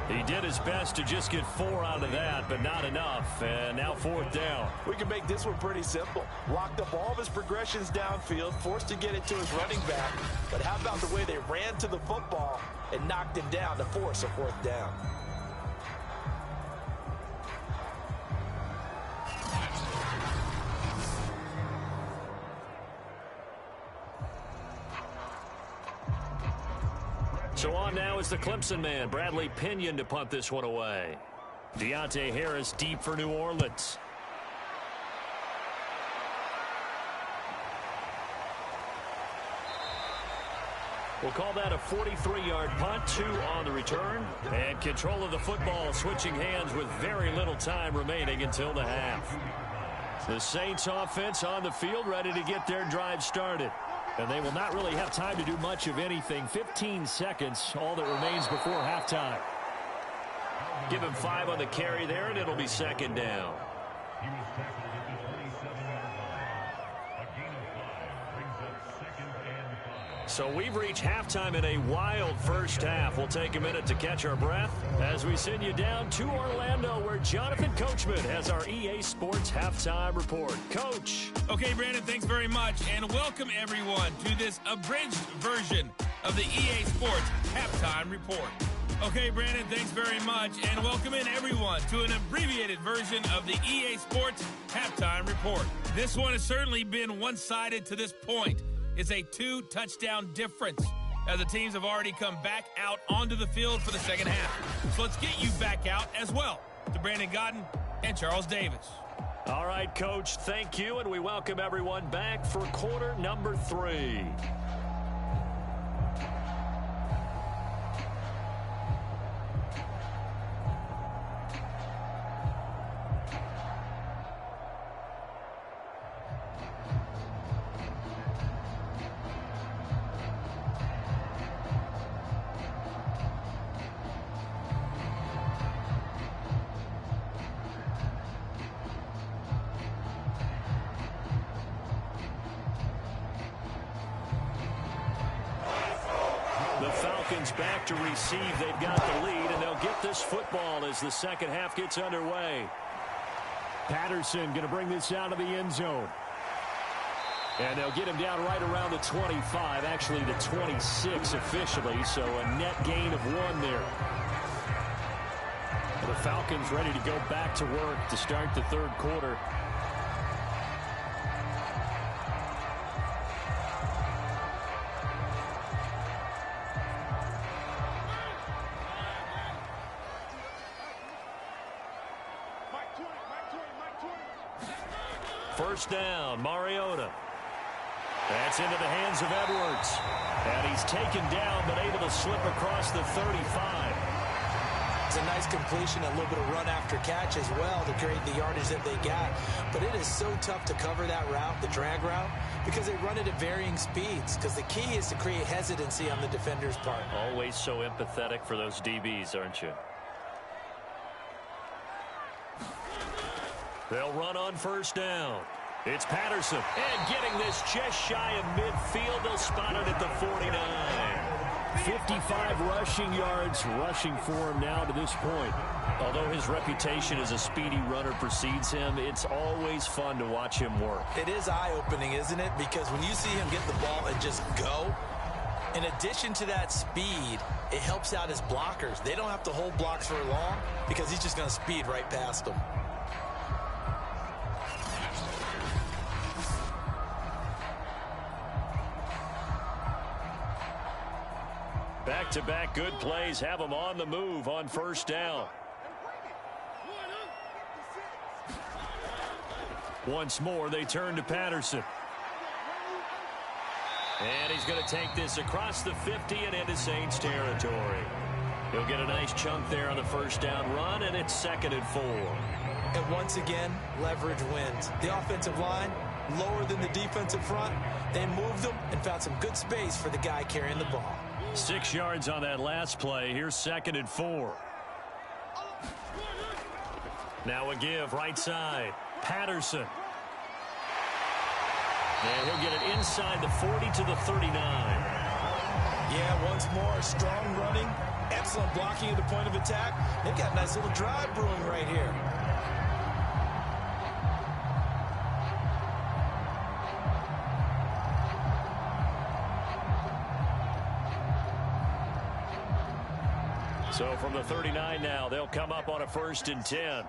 He did his best to just get 4 out of that, but not enough. And now 4th down. We can make this one pretty simple. Locked up all of his progressions downfield, forced to get it to his running back. But how about the way they ran to the football and knocked him down to force a 4th down? So on now is the Clemson man, Bradley Pinion, to punt this one away. Deontay Harris deep for New Orleans. We'll call that a 43-yard punt, 2 on the return. And control of the football switching hands with very little time remaining until the half. The Saints offense on the field, ready to get their drive started. And they will not really have time to do much of anything. 15 seconds, all that remains before halftime. Give him 5 on the carry there, and it'll be 2nd down. So we've reached halftime in a wild first half. We'll take a minute to catch our breath as we send you down to Orlando, where Jonathan Coachman has our EA Sports Halftime Report. Coach. Okay, Brandon, thanks very much, and welcome everyone to this abridged version of the EA Sports Halftime Report. Okay, Brandon, thanks very much, and welcome in everyone to an abbreviated version of the EA Sports Halftime Report. This one has certainly been one-sided to this point. It's a 2-touchdown difference as the teams have already come back out onto the field for the second half. So let's get you back out as well to Brandon Godden and Charles Davis. All right, Coach, thank you, and we welcome everyone back for quarter number 3. The Falcons back to receive. They've got the lead, and they'll get this football as the second half gets underway. Patterson going to bring this out of the end zone. And they'll get him down right around the 25, actually the 26 officially, so a net gain of 1 there. The Falcons ready to go back to work to start the third quarter. First down, Mariota. That's into the hands of Edwards. And he's taken down, but able to slip across the 35. It's a nice completion, a little bit of run after catch as well to create the yardage that they got. But it is so tough to cover that route, the drag route, because they run it at varying speeds. Because the key is to create hesitancy on the defender's part. Always so empathetic for those DBs, aren't you? They'll run on first down. It's Patterson. And getting this just shy of midfield. They'll spot it at the 49. 55 rushing yards rushing for him now to this point. Although his reputation as a speedy runner precedes him, it's always fun to watch him work. It is eye-opening, isn't it? Because when you see him get the ball and just go, in addition to that speed, it helps out his blockers. They don't have to hold blocks for long because he's just going to speed right past them. Back-to-back good plays have them on the move on first down. Once more, they turn to Patterson. And he's going to take this across the 50 and into Saints territory. He'll get a nice chunk there on the first down run, and it's 2nd and 4. And once again, leverage wins. The offensive line, lower than the defensive front. They moved them and found some good space for the guy carrying the ball. 6 yards on that last play. Here's 2nd and 4. Now a give right side. Patterson. And he'll get it inside the 40 to the 39. Yeah, once more, strong running, excellent blocking at the point of attack. They've got a nice little drive brewing right here. So from the 39 now, they'll come up on a 1st and 10.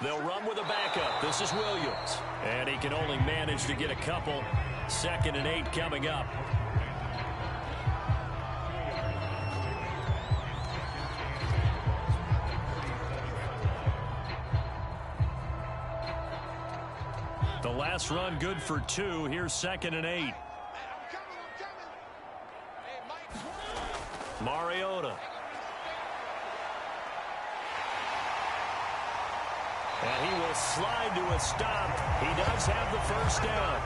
They'll run with a backup. This is Williams. And he can only manage to get a couple. 2nd and 8 coming up. The last run good for 2. Here's 2nd and 8. Mariota. And he will slide to a stop. He does have the first down.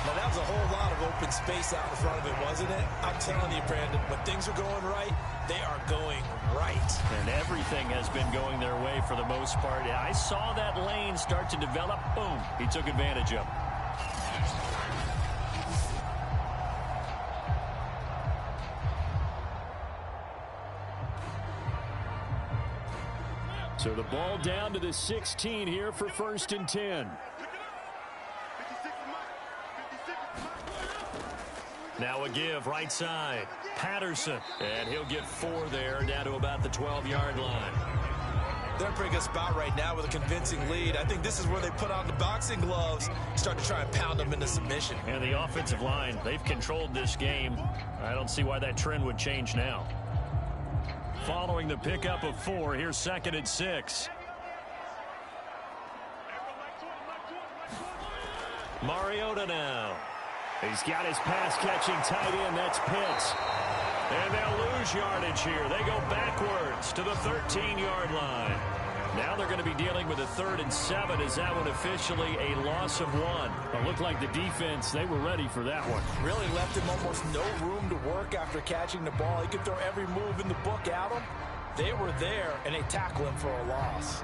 Now, that was a whole lot of open space out in front of it, wasn't it? I'm telling you, Brandon, when things are going right, they are going right. And everything has been going their way for the most part. I saw that lane start to develop. Boom. He took advantage of it. So the ball down to the 16 here for 1st and 10. Now a give right side. Patterson. And he'll get 4 there, down to about the 12-yard line. They're in a pretty good spot right now with a convincing lead. I think this is where they put on the boxing gloves, start to try and pound them into submission. And the offensive line, they've controlled this game. I don't see why that trend would change now. Following the pickup of 4, here's 2nd and 6. Mariota now. He's got his pass-catching tight end. That's Pitts. And they'll lose yardage here. They go backwards to the 13-yard line. Now they're going to be dealing with a 3rd and 7. Is that one officially a loss of 1? It looked like the defense, they were ready for that one. Really left him almost no room to work after catching the ball. He could throw every move in the book at him. They were there, and they tackle him for a loss.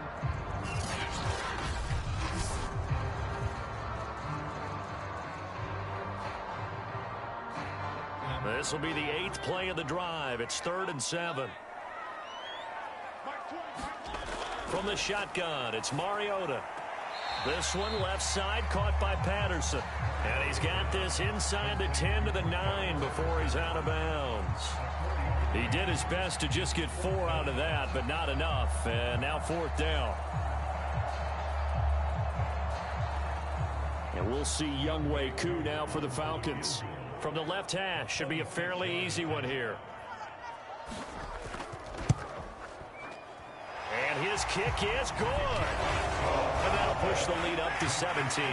This will be the 8th play of the drive. It's 3rd and 7. From the shotgun, it's Mariota. This one left side, caught by Patterson. And he's got this inside the 10 to the 9 before he's out of bounds. He did his best to just get 4 out of that, but not enough. And now 4th down. And we'll see Younghoe Koo now for the Falcons. From the left hash, should be a fairly easy one here. And his kick is good. And that'll push the lead up to 17.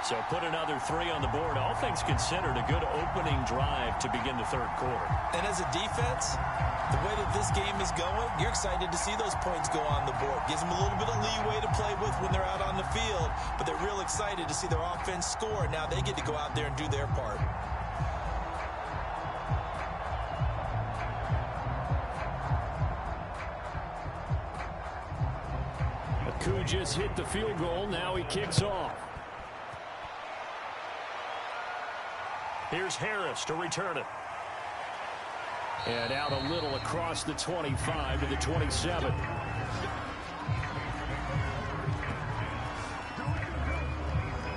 So put another 3 on the board. All things considered, a good opening drive to begin the 3rd quarter. And as a defense, the way that this game is going, you're excited to see those points go on the board. Gives them a little bit of leeway to play with when they're out on the field, but they're real excited to see their offense score. Now they get to go out there and do their part. Koo just hit the field goal. Now he kicks off. Here's Harris to return it. And out a little across the 25 to the 27.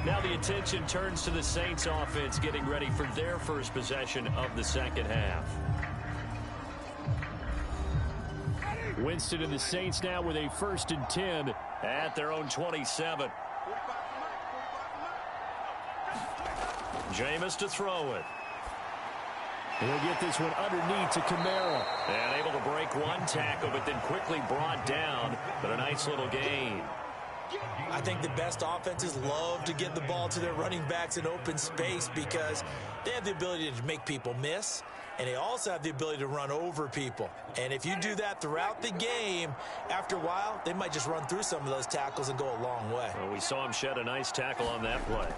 Now the attention turns to the Saints offense getting ready for their first possession of the 2nd half. Winston and the Saints now with a 1st and 10 at their own 27. Jameis to throw it. He'll get this one underneath to Kamara. And able to break one tackle, but then quickly brought down. But a nice little gain. I think the best offenses love to get the ball to their running backs in open space because they have the ability to make people miss, and they also have the ability to run over people. And if you do that throughout the game, after a while, they might just run through some of those tackles and go a long way. Well, we saw him shed a nice tackle on that play.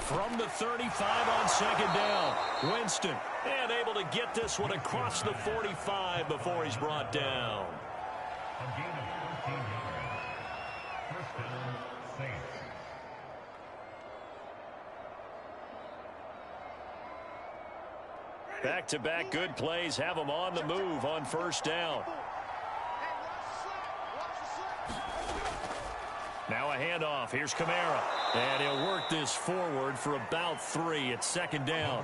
From the 35 on 2nd down, Winston, and able to get this one across the 45 before he's brought down. Back-to-back good plays have them on the move on 1st down. Now a handoff. Here's Kamara. And he'll work this forward for about 3 at 2nd down.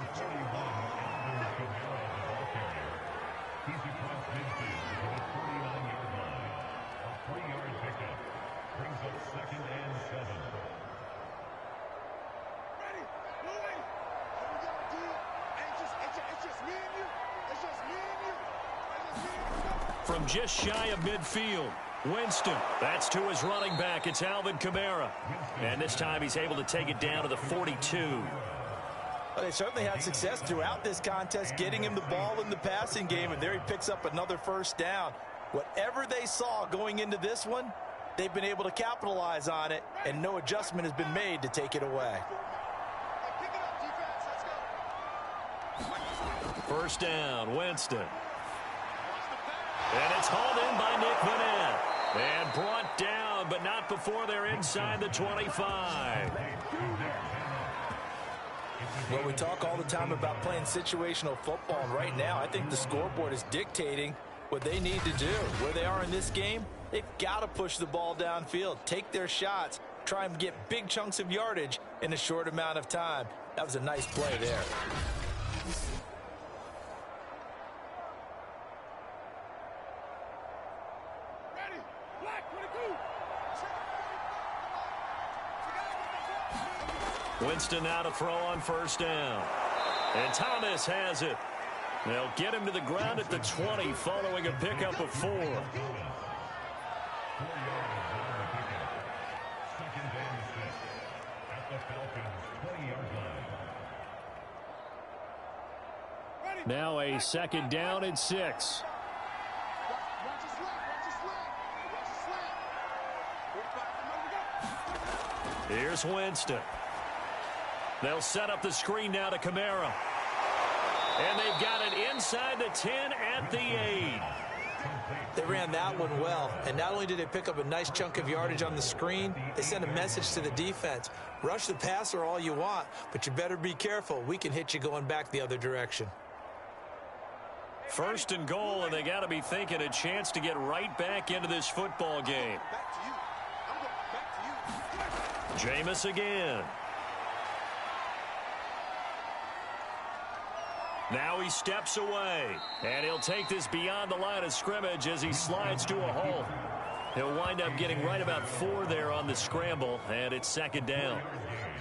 From just shy of midfield, Winston. That's to his running back. It's Alvin Kamara. And this time he's able to take it down to the 42. Well, they certainly had success throughout this contest, getting him the ball in the passing game, and there he picks up another 1st down. Whatever they saw going into this one, they've been able to capitalize on it, and no adjustment has been made to take it away. First down, Winston. And it's hauled in by Nick Vanette. And brought down, but not before they're inside the 25. Well, we talk all the time about playing situational football, and right now I think the scoreboard is dictating what they need to do. Where they are in this game, they've got to push the ball downfield, take their shots, try and get big chunks of yardage in a short amount of time. That was a nice play there. Winston now to throw on first down. And Thomas has it. They'll get him to the ground at the 20 following a pickup of 4. Now a second down and 6. Here's Winston. They'll set up the screen now to Kamara. And they've got it inside the 10 at the 8. They ran that one well, and not only did they pick up a nice chunk of yardage on the screen, they sent a message to the defense. Rush the passer all you want, but you better be careful. We can hit you going back the other direction. First and goal, and they got to be thinking a chance to get right back into this football game. Jameis again. Now he steps away, and he'll take this beyond the line of scrimmage as he slides to a hole. He'll wind up getting right about 4 there on the scramble, and it's second down.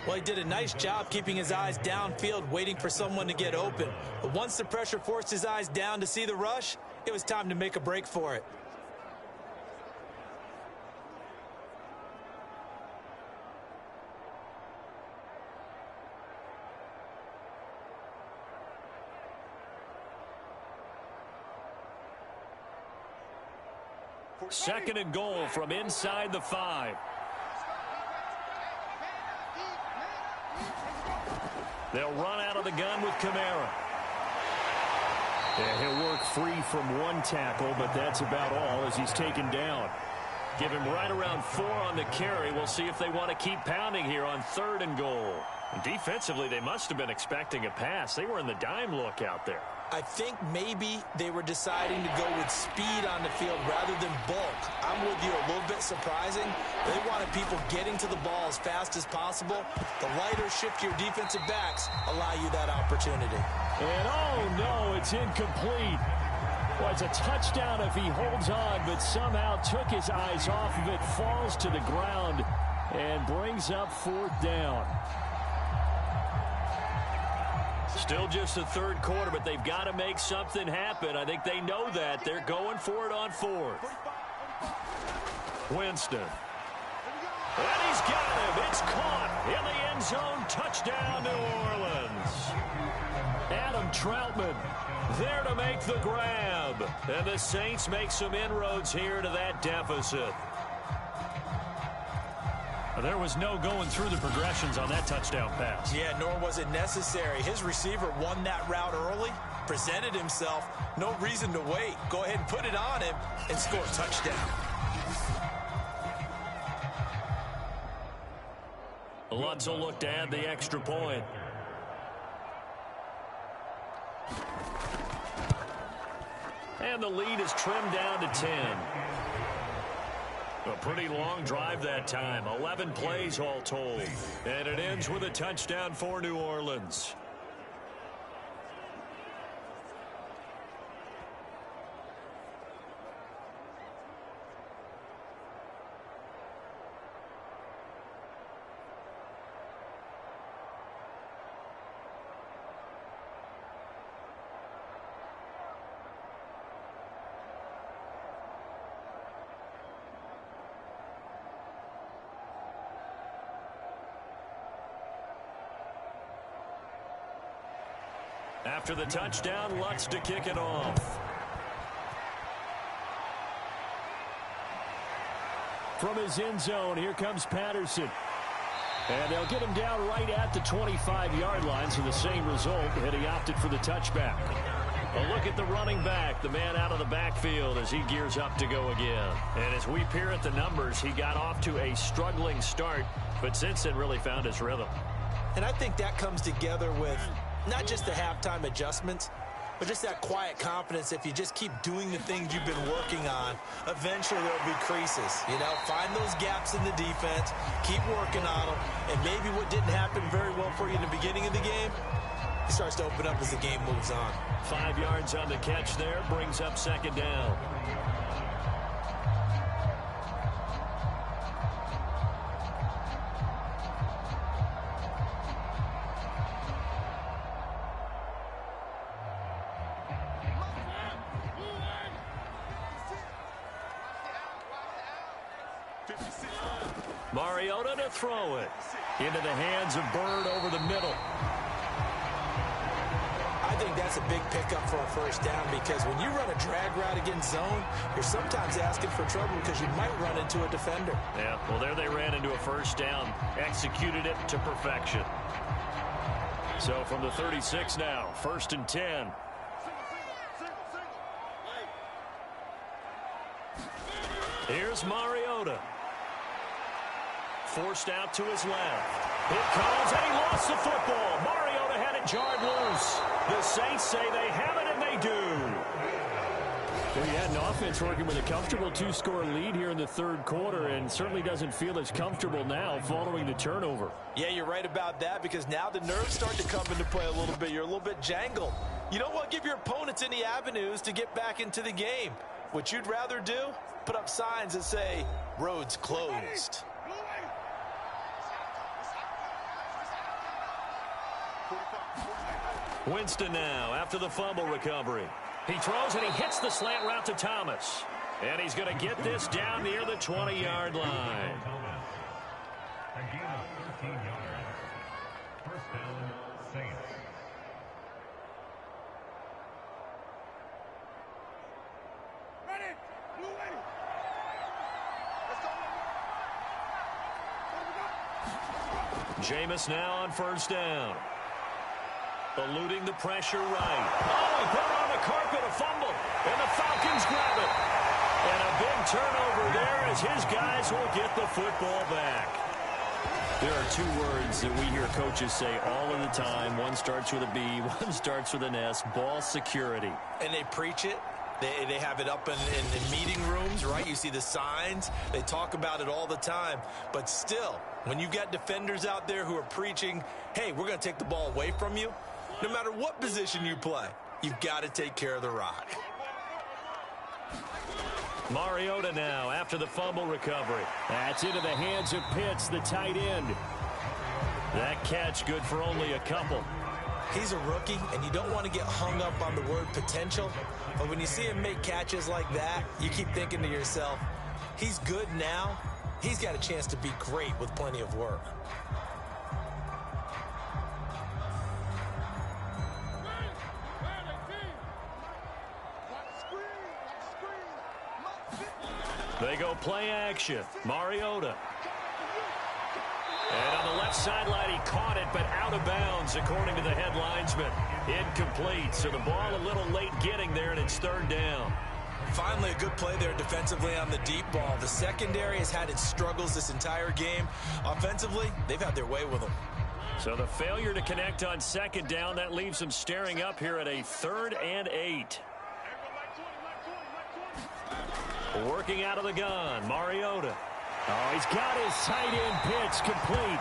Well, he did a nice job keeping his eyes downfield, waiting for someone to get open. But once the pressure forced his eyes down to see the rush, it was time to make a break for it. Second and goal from inside the 5. They'll run out of the gun with Kamara. Yeah, he'll work free from one tackle, but that's about all as he's taken down. Give him right around 4 on the carry. We'll see if they want to keep pounding here on 3rd and goal. And defensively, they must have been expecting a pass. They were in the dime look out there. I think maybe they were deciding to go with speed on the field rather than bulk. I'm with you, a little bit surprising. They wanted people getting to the ball as fast as possible. The lighter, shiftier defensive backs allow you that opportunity. And oh no, it's incomplete. Well, it's a touchdown if he holds on, but somehow took his eyes off of it, falls to the ground, and brings up 4th down. Still just the 3rd quarter, but they've got to make something happen. I think they know that. They're going for it on 4th. Winston. And he's got him. It's caught in the end zone. Touchdown, New Orleans. Adam Troutman there to make the grab. And the Saints make some inroads here to that deficit. There was no going through the progressions on that touchdown pass. Yeah, nor was it necessary. His receiver won that route early, presented himself. No reason to wait. Go ahead and put it on him and score a touchdown. Lutz will look to add the extra point. And the lead is trimmed down to 10. A pretty long drive that time. 11 plays all told. And it ends with a touchdown for New Orleans. After the touchdown, Lutz to kick it off. From his end zone, here comes Patterson. And they'll get him down right at the 25-yard line, so the same result, and he opted for the touchback. A look at the running back, the man out of the backfield as he gears up to go again. And as we peer at the numbers, he got off to a struggling start, but since then really found his rhythm. And I think that comes together with not just the halftime adjustments, but just that quiet confidence. If you just keep doing the things you've been working on, eventually there'll be creases. You know, find those gaps in the defense, keep working on them, and maybe what didn't happen very well for you in the beginning of the game, it starts to open up as the game moves on. 5 yards on the catch there, brings up second down. Mariota to throw it into the hands of Bird over the middle. I think that's a big pickup for a first down, because when you run a drag route against zone, you're sometimes asking for trouble because you might run into a defender. Yeah, well, there they ran into a first down, executed it to perfection. So from the 36 now, 1st and 10. Here's Mariota. Forced out to his left. It comes, and he lost the football. Mariota had it jarred loose. The Saints say they have it, and they do. Well, you had an offense working with a comfortable 2-score lead here in the third quarter, and certainly doesn't feel as comfortable now following the turnover. Yeah, you're right about that, because now the nerves start to come into play a little bit. You're a little bit jangled. You don't want to give your opponents any avenues to get back into the game. What you'd rather do, put up signs that say, roads closed. Winston now after the fumble recovery. He throws and he hits the slant route to Thomas. And he's going to get this down near the 20-yard line. Jameis now on first down. Eluding the pressure right. Oh, he put it on the carpet, a fumble. And the Falcons grab it. And a big turnover there as his guys will get the football back. There are two words that we hear coaches say all of the time. One starts with a B, one starts with an S. Ball security. And they preach it. They have it up in meeting rooms, right? You see the signs. They talk about it all the time. But still, when you've got defenders out there who are preaching, hey, we're going to take the ball away from you, no matter what position you play, you've got to take care of the rock. Mariota now after the fumble recovery. That's into the hands of Pitts, the tight end. That catch good for only a couple. He's a rookie, and you don't want to get hung up on the word potential. But when you see him make catches like that, you keep thinking to yourself, he's good now. He's got a chance to be great with plenty of work. They go play action. Mariota. And on the left sideline, he caught it, but out of bounds, according to the head linesman. Incomplete, so the ball a little late getting there, and it's third down. Finally, a good play there defensively on the deep ball. The secondary has had its struggles this entire game. Offensively, they've had their way with them. So the failure to connect on second down, that leaves them staring up here at a 3rd and 8. Working out of the gun, Mariota. Oh, he's got his tight end Pitts complete.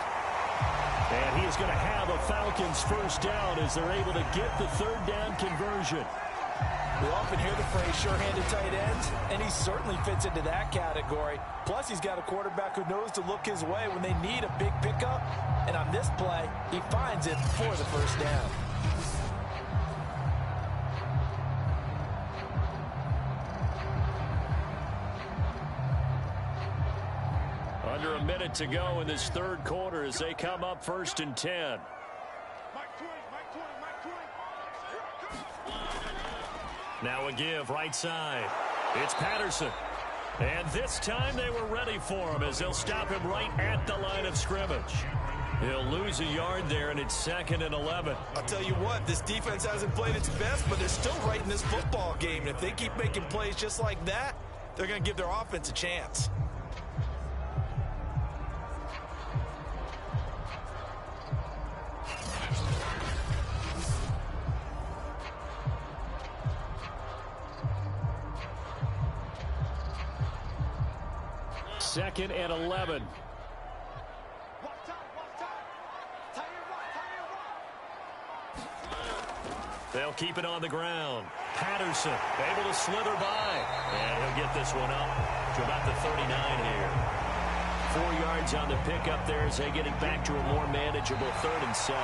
And he is going to have a Falcons first down as they're able to get the third down conversion. We often hear the phrase sure-handed tight ends, and he certainly fits into that category. Plus, he's got a quarterback who knows to look his way when they need a big pickup. And on this play, he finds it for the first down. Under a minute to go in this third quarter as they come up 1st and 10. Now a give right side. It's Patterson. And this time they were ready for him as they'll stop him right at the line of scrimmage. He'll lose a yard there, and it's 2nd and 11. I'll tell you what, this defense hasn't played its best, but they're still right in this football game. And if they keep making plays just like that, they're going to give their offense a chance. Second and 11. They'll keep it on the ground. Patterson able to slither by. And he'll get this one up to about the 39 here. 4 yards on the pickup there as they getting back to a more manageable 3rd and 7.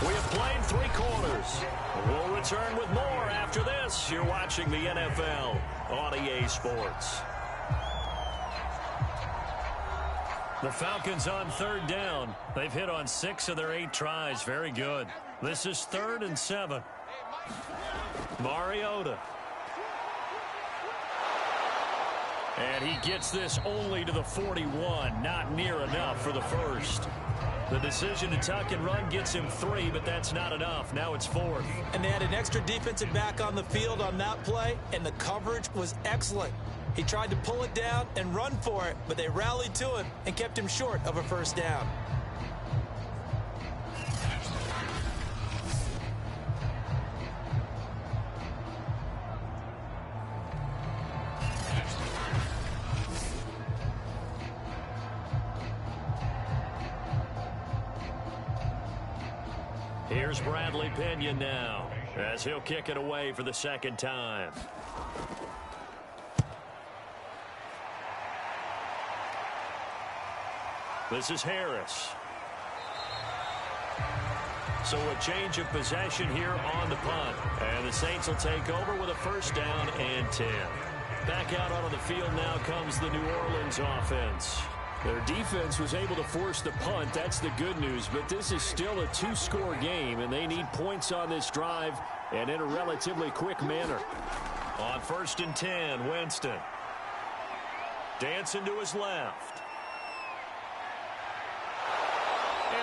We have played 3 quarters. We'll return with more after this. You're watching the NFL on EA Sports. The Falcons on 3rd down. They've hit on 6 of their 8 tries. Very good. This is 3rd and 7. Mariota. And he gets this only to the 41. Not near enough for the first. The decision to tuck and run gets him 3, but that's not enough. Now it's 4th. And they had an extra defensive back on the field on that play, and the coverage was excellent. He tried to pull it down and run for it, but they rallied to him and kept him short of a first down. Here's Bradley Pinion now as he'll kick it away for the 2nd time. This is Harris. So a change of possession here on the punt. And the Saints will take over with a 1st down and 10. Back out onto the field now comes the New Orleans offense. Their defense was able to force the punt. That's the good news. But this is still a 2-score game, and they need points on this drive and in a relatively quick manner. On 1st and 10, Winston. Dancing to his left.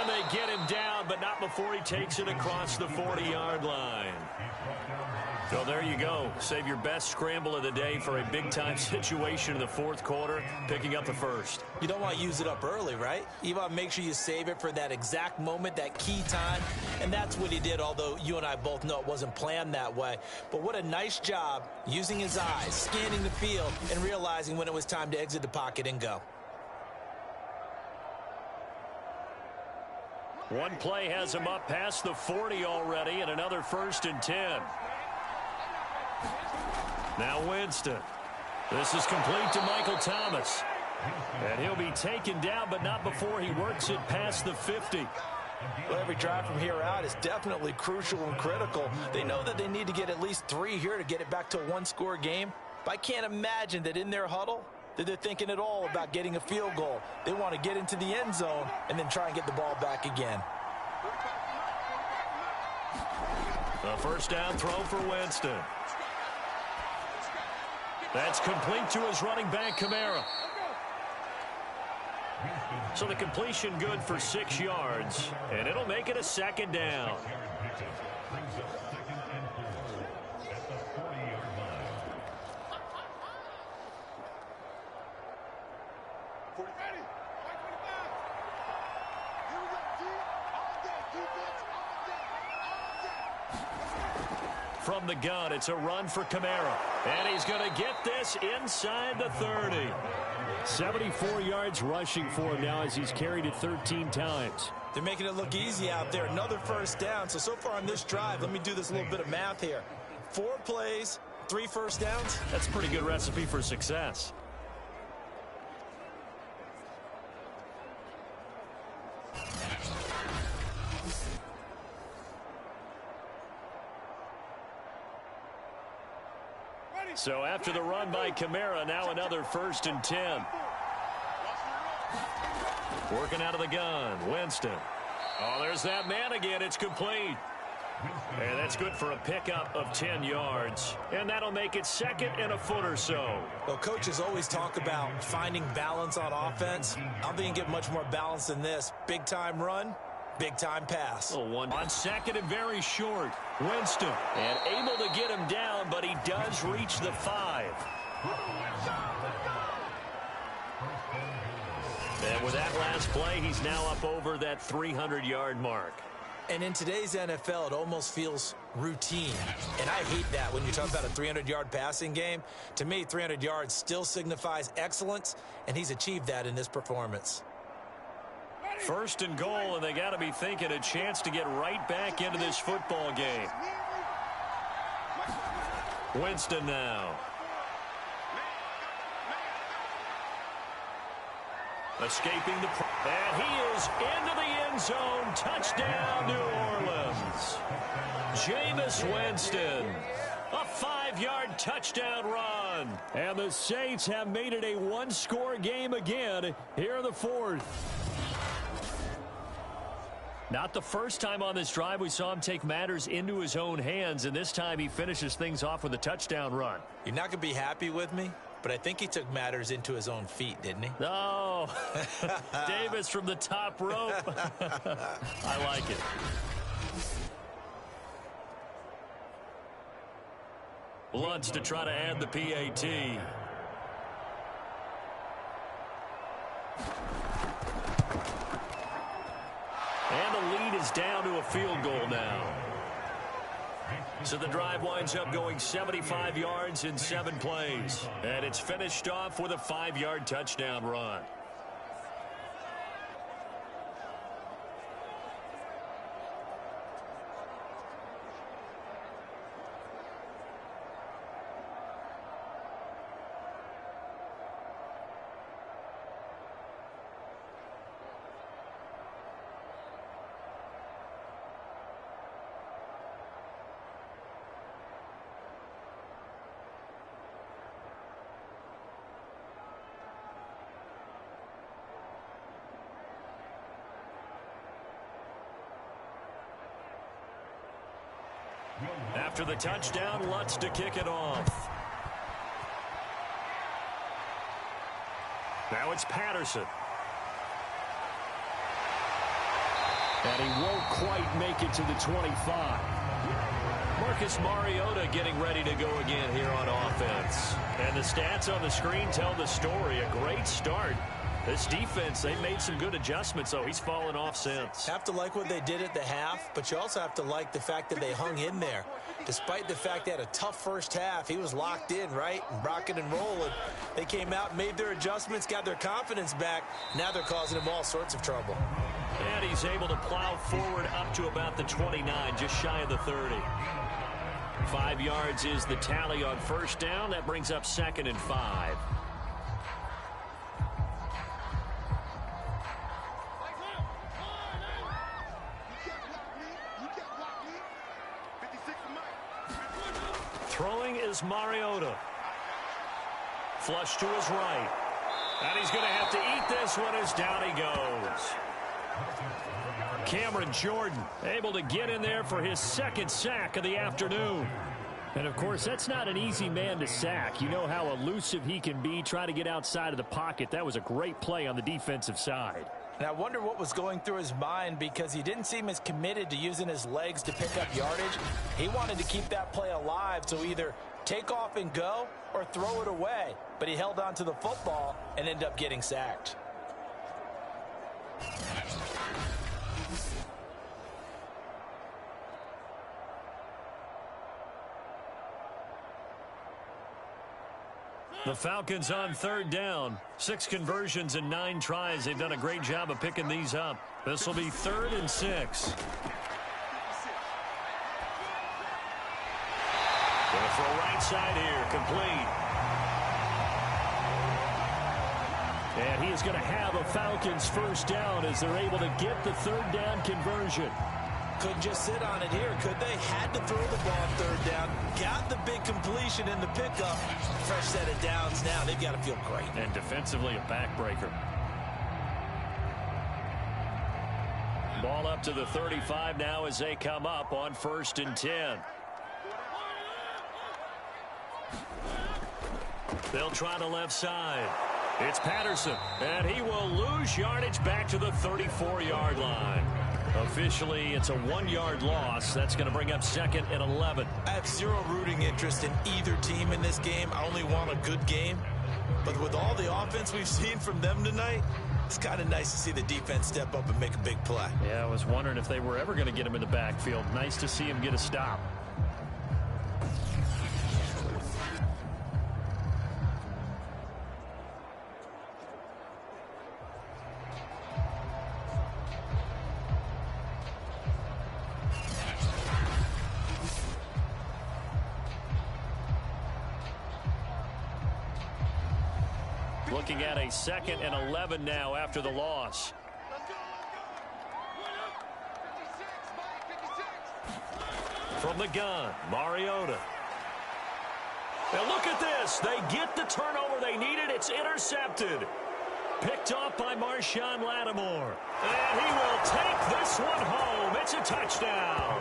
And they get him down, but not before he takes it across the 40-yard line. So there you go. Save your best scramble of the day for a big-time situation in the 4th quarter, picking up the 1st. You don't want to use it up early, right? You want to make sure you save it for that exact moment, that key time. And that's what he did, although you and I both know it wasn't planned that way. But what a nice job using his eyes, scanning the field, and realizing when it was time to exit the pocket and go. One play has him up past the 40 already, and another 1st and 10. Now Winston. This is complete to Michael Thomas. And he'll be taken down, but not before he works it past the 50. Well, every drive from here out is definitely crucial and critical. They know that they need to get at least 3 here to get it back to a 1-score game. But I can't imagine that in their huddle that they're thinking at all about getting a field goal. They want to get into the end zone and then try and get the ball back again. A 1st down throw for Winston. That's complete to his running back, Kamara. So the completion good for 6 yards, and it'll make it a 2nd down. From the gun, it's a run for Kamara. And he's going to get this inside the 30. 74 yards rushing for him now as he's carried it 13 times. They're making it look easy out there. Another 1st down. So far on this drive, let me do this little bit of math here. 4 plays, 3 1st downs. That's a pretty good recipe for success. So after the run by Kamara, now another 1st and 10. Working out of the gun, Winston. Oh, there's that man again. It's complete. And that's good for a pickup of 10 yards. And that'll make it 2nd and a foot or so. Well, coaches always talk about finding balance on offense. I don't think you can get much more balance than this. Big-time run, big-time pass. On 2nd and very short. Winston. And able to get him down, but he does reach the 5. And with that last play, he's now up over that 300-yard mark. And in today's NFL, it almost feels routine. And I hate that when you talk about a 300-yard passing game. To me, 300 yards still signifies excellence, and he's achieved that in this performance. 1st and goal, and they got to be thinking a chance to get right back into this football game. Winston now. Escaping the... And he is into the end zone. Touchdown, New Orleans. Jameis Winston. A 5-yard touchdown run. And the Saints have made it a one-score game again here in the 4th. Not the first time on this drive we saw him take matters into his own hands, and this time he finishes things off with a touchdown run. You're not going to be happy with me, but I think he took matters into his own feet, didn't he? No. Davis from the top rope. I like it. Lutz to try to add the PAT. And the lead is down to a field goal now. So the drive winds up going 75 yards in 7 plays. And it's finished off with a 5-yard touchdown run. After the touchdown, Lutz to kick it off. Now it's Patterson. And he won't quite make it to the 25. Marcus Mariota getting ready to go again here on offense. And the stats on the screen tell the story. A great start. This defense, they made some good adjustments, so he's fallen off since. Have to like what they did at the half, but you also have to like the fact that they hung in there. Despite the fact they had a tough first half, he was locked in, right? And rocking and rolling. They came out, made their adjustments, got their confidence back. Now they're causing him all sorts of trouble. And he's able to plow forward up to about the 29, just shy of the 30. 5 yards is the tally on first down. That brings up 2nd and 5. Throwing is Mariota. Flush to his right. And he's going to have to eat this one as down he goes. Cameron Jordan able to get in there for his 2nd sack of the afternoon. And, of course, that's not an easy man to sack. You know how elusive he can be, trying to get outside of the pocket. That was a great play on the defensive side. And I wonder what was going through his mind, because he didn't seem as committed to using his legs to pick up yardage. He wanted to keep that play alive, so either take off and go or throw it away. But he held on to the football and ended up getting sacked. The Falcons on 3rd down. 6 conversions and 9 tries. They've done a great job of picking these up. This will be 3rd and 6. Gonna throw right side here. Complete. And he is going to have a Falcons first down as they're able to get the 3rd down conversion. Couldn't just sit on it here, could they? Had to throw the ball on 3rd down. Got the big completion in the pickup. Fresh set of downs now. They've got to feel great. And defensively, a backbreaker. Ball up to the 35 now as they come up on 1st and 10. They'll try the left side. It's Patterson, and he will lose yardage back to the 34-yard line. Officially, it's a 1-yard loss. That's going to bring up 2nd and 11. I have zero rooting interest in either team in this game. I only want a good game. But with all the offense we've seen from them tonight, it's kind of nice to see the defense step up and make a big play. Yeah, I was wondering if they were ever going to get him in the backfield. Nice to see him get a stop. Looking at a 2nd and 11 now after the loss. From the gun, Mariota. Now look at this. They get the turnover they needed. It's intercepted. Picked off by Marshawn Lattimore. And he will take this one home. It's a touchdown.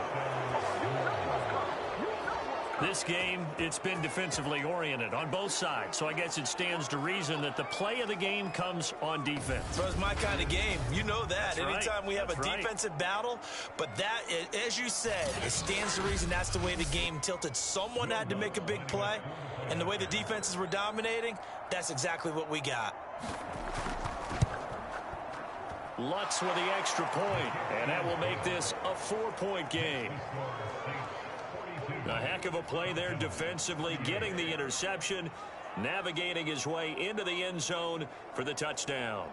This game, it's been defensively oriented on both sides, so I guess it stands to reason that the play of the game comes on defense. So it's my kind of game. You know that. That's Anytime we have a defensive battle, but that, as you said, it stands to reason that's the way the game tilted. Someone had to make a big play, and the way the defenses were dominating, that's exactly what we got. Lutz with the extra point, and that will make this a 4-point game. A heck of a play there defensively, getting the interception, navigating his way into the end zone for the touchdown.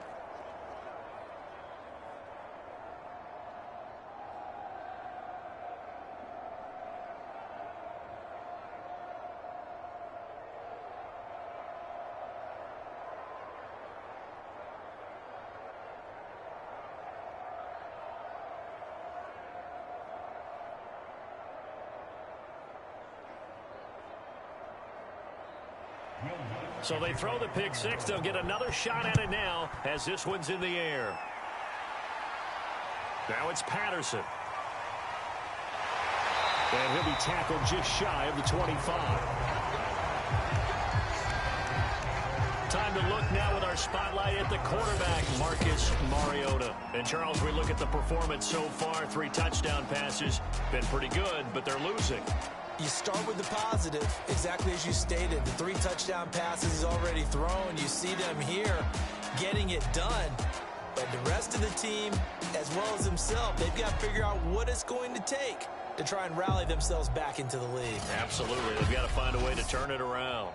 So they throw the pick six. They'll get another shot at it now as this one's in the air. Now it's Patterson. And he'll be tackled just shy of the 25. Time to look now with our spotlight at the quarterback, Marcus Mariota. And, Charles, we look at the performance so far. 3 touchdown passes. Been pretty good, but they're losing. You start with the positive, exactly as you stated. The 3 touchdown passes he's already thrown. You see them here getting it done. But the rest of the team, as well as himself, they've got to figure out what it's going to take to try and rally themselves back into the league. Absolutely. They've got to find a way to turn it around.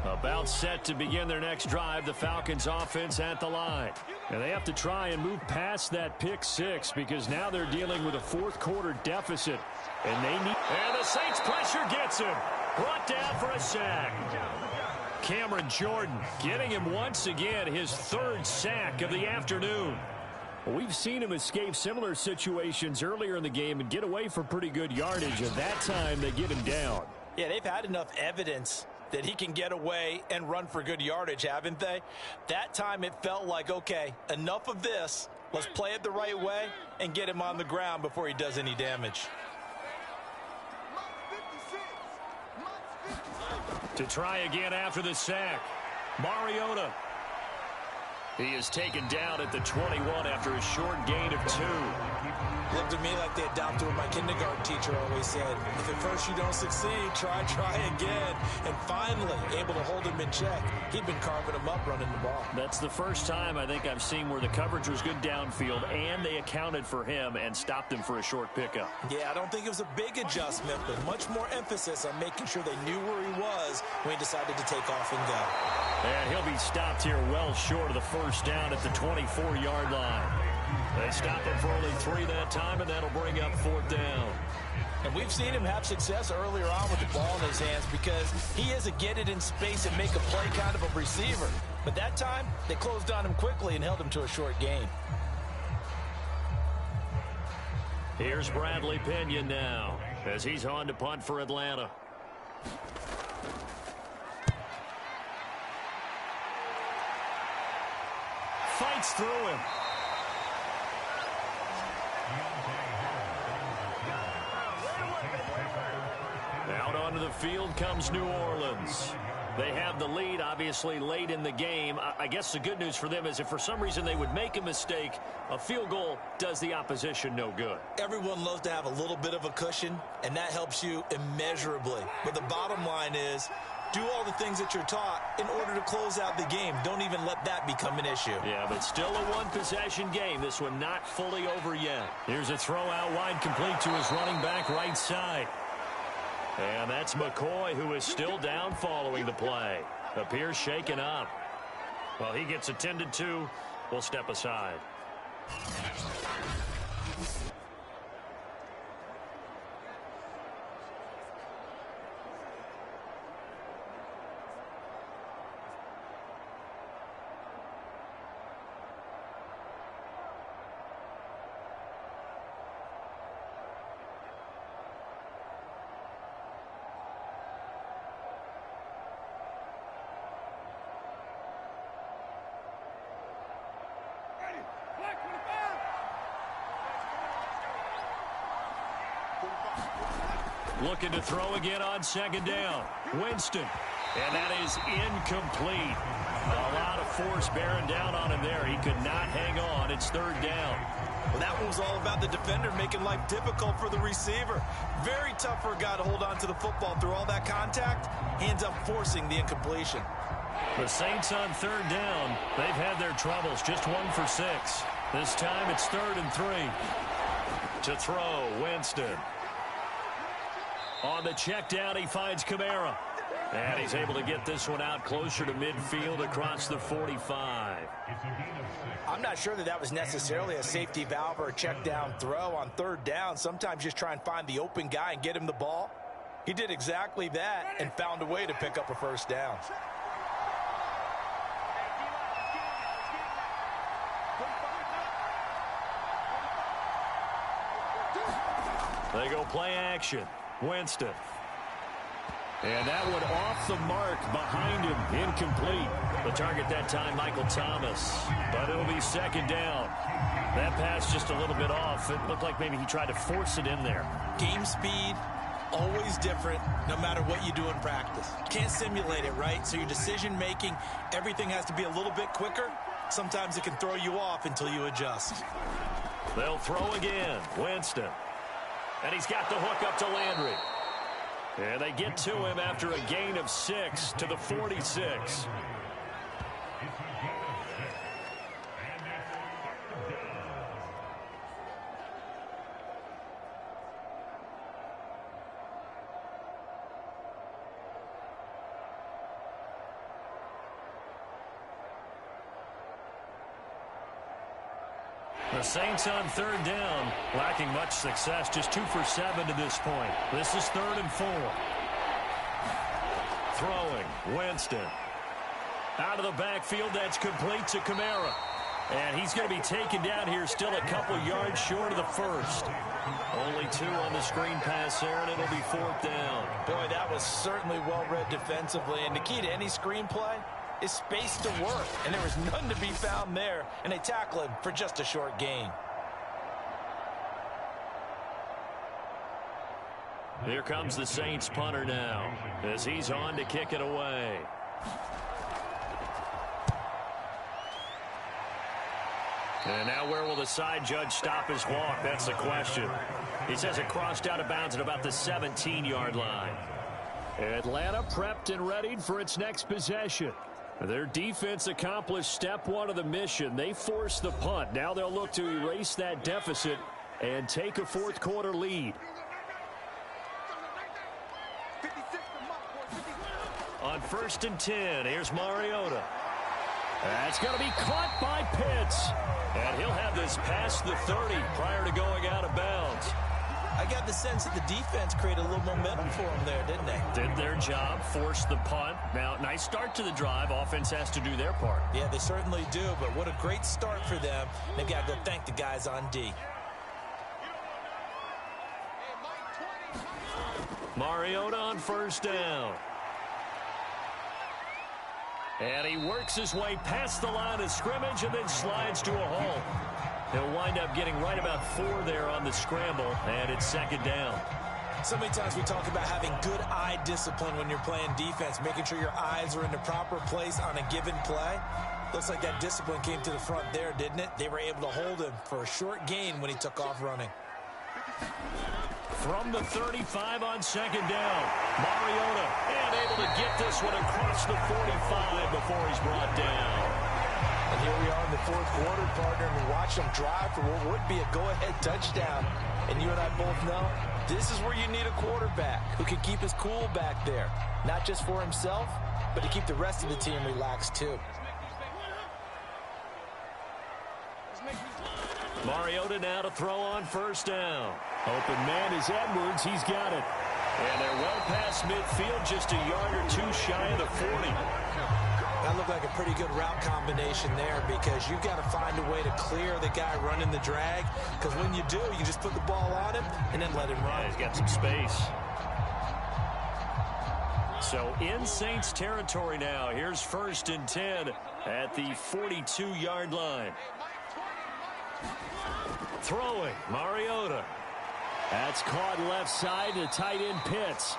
About set to begin their next drive, the Falcons offense at the line. And they have to try and move past that pick six because now they're dealing with a fourth-quarter deficit. And the Saints pressure gets him. Brought down for a sack. Cameron Jordan getting him once again, his 3rd sack of the afternoon. Well, we've seen him escape similar situations earlier in the game and get away for pretty good yardage, and that time they get him down. Yeah, they've had enough evidence that he can get away and run for good yardage, haven't they? That time it felt like, okay, enough of this. Let's play it the right way and get him on the ground before he does any damage. To try again after the sack, Mariota. He is taken down at the 21 after a short gain of 2. Looked to me like they adopted what my kindergarten teacher always said. If at first you don't succeed, try again. And finally, able to hold him in check. He'd been carving him up running the ball. That's the first time I think I've seen where the coverage was good downfield and they accounted for him and stopped him for a short pickup. Yeah, I don't think it was a big adjustment, but much more emphasis on making sure they knew where he was when he decided to take off and go. And he'll be stopped here well short of the first down at the 24-yard line. They stop him for only 3 that time, and that'll bring up 4th down. And we've seen him have success earlier on with the ball in his hands because he is a get it in space and make a play kind of a receiver. But that time, they closed on him quickly and held him to a short gain. Here's Bradley Pinion now as he's on to punt for Atlanta. Fights through him. onto the field comes New Orleans. They have the lead, obviously, late in the game. I guess the good news for them is if for some reason they would make a mistake, a field goal does the opposition no good. Everyone loves to have a little bit of a cushion, and that helps you immeasurably. But the bottom line is, do all the things that you're taught in order to close out the game. Don't even let that become an issue. Yeah, but still a one-possession game. This one not fully over yet. Here's a throw out wide, complete to his running back right side. And that's McCoy, who is still down following the play. Appears shaken up. Well, he gets attended to. We'll step aside. Looking to throw again on second down. Winston. And that is incomplete. A lot of force bearing down on him there. He could not hang on. It's third down. Well, that one was all about the defender making life difficult for the receiver. Very tough for a guy to hold on to the football through all that contact. He ends up forcing the incompletion. The Saints on third down. They've had their troubles. Just 1 for 6. This time it's 3rd and 3. To throw, Winston. On the check down, he finds Kamara. And he's able to get this one out closer to midfield across the 45. I'm not sure that was necessarily a safety valve or a check down throw on third down. Sometimes just try and find the open guy and get him the ball. He did exactly that and found a way to pick up a first down. They go play action. Winston. And that one off the mark behind him. Incomplete. The target that time, Michael Thomas. But it'll be second down. That pass just a little bit off. It looked like maybe he tried to force it in there. Game speed, always different, no matter what you do in practice. Can't simulate it, right? So your decision making, everything has to be a little bit quicker. Sometimes it can throw you off until you adjust. They'll throw again. Winston. And he's got the hook up to Landry. And they get to him after a gain of 6 to the 46. The Saints on third down, lacking much success, just 2 for 7 to this point. This is 3rd and 4. Throwing, Winston. Out of the backfield, that's complete to Kamara. And he's going to be taken down here, still a couple yards short of the first. Only 2 on the screen pass there, and it'll be 4th down. Boy, that was certainly well-read defensively, and the key to any screen play is space to work, and there was none to be found there, and they tackle him for just a short gain. Here comes the Saints punter now as he's on to kick it away. And now where will the side judge stop his walk? That's the question. He says it crossed out of bounds at about the 17-yard line. Atlanta prepped and readied for its next possession. Their defense accomplished step 1 of the mission. They forced the punt. Now they'll look to erase that deficit and take a fourth-quarter lead. On 1st and 10, here's Mariota. That's going to be caught by Pitts. And he'll have this past the 30 prior to going out of bounds. I got the sense that the defense created a little momentum for them there, didn't they? Did their job, forced the punt. Now, nice start to the drive. Offense has to do their part. Yeah, they certainly do, but what a great start for them. They've got to go thank the guys on D. Mariota on 1st down. And he works his way past the line of scrimmage and then slides to a hole. He'll wind up getting right about 4 there on the scramble, and it's 2nd down. So many times we talk about having good eye discipline when you're playing defense, making sure your eyes are in the proper place on a given play. Looks like that discipline came to the front there, didn't it? They were able to hold him for a short gain when he took off running. From the 35 on second down, Mariota, and able to get this one across the 45 before he's brought down. And here we are in the fourth quarter, partner, and we watch them drive for what would be a go-ahead touchdown. And you and I both know this is where you need a quarterback who can keep his cool back there, not just for himself, but to keep the rest of the team relaxed too. Mariota now to throw on first down. Open man is Edwards. He's got it. And they're well past midfield, just a yard or two shy of the 40. That looked like a pretty good route combination there because you've got to find a way to clear the guy running the drag, because when you do, you just put the ball on him and then let him run. Yeah, he's got some space. So in Saints territory now. Here's 1st and 10 at the 42-yard line. Throwing, Mariota. That's caught left side to tight end Pitts.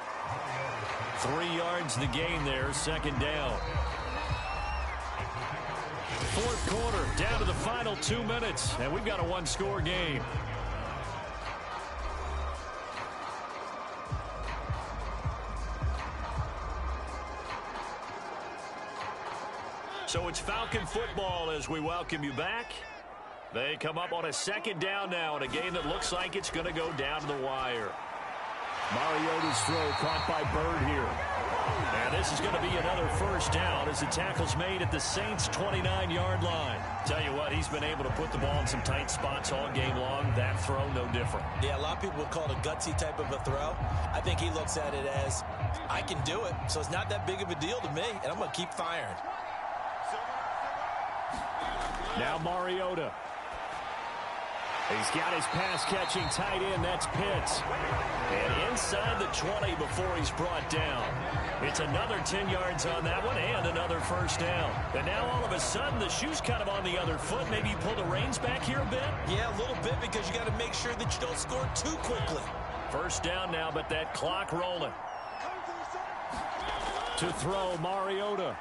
3 yards the gain there, second down. Fourth quarter, down to the final 2 minutes, and we've got a one-score game. So it's Falcon football as we welcome you back. They come up on a second down now in a game that looks like it's going to go down to the wire. Mariota's throw caught by Bird here. And this is going to be another first down as the tackle's made at the Saints' 29-yard line. Tell you what, he's been able to put the ball in some tight spots all game long. That throw, no different. Yeah, a lot of people would call it a gutsy type of a throw. I think he looks at it as, I can do it, so it's not that big of a deal to me, and I'm going to keep firing. Now Mariota. He's got his pass-catching tight end. That's Pitts. And inside the 20 before he's brought down. It's another 10 yards on that one and another first down. And now all of a sudden the shoe's kind of on the other foot. Maybe you pull the reins back here a bit? Yeah, a little bit because you got to make sure that you don't score too quickly. First down now, but that clock rolling. To throw, Mariota.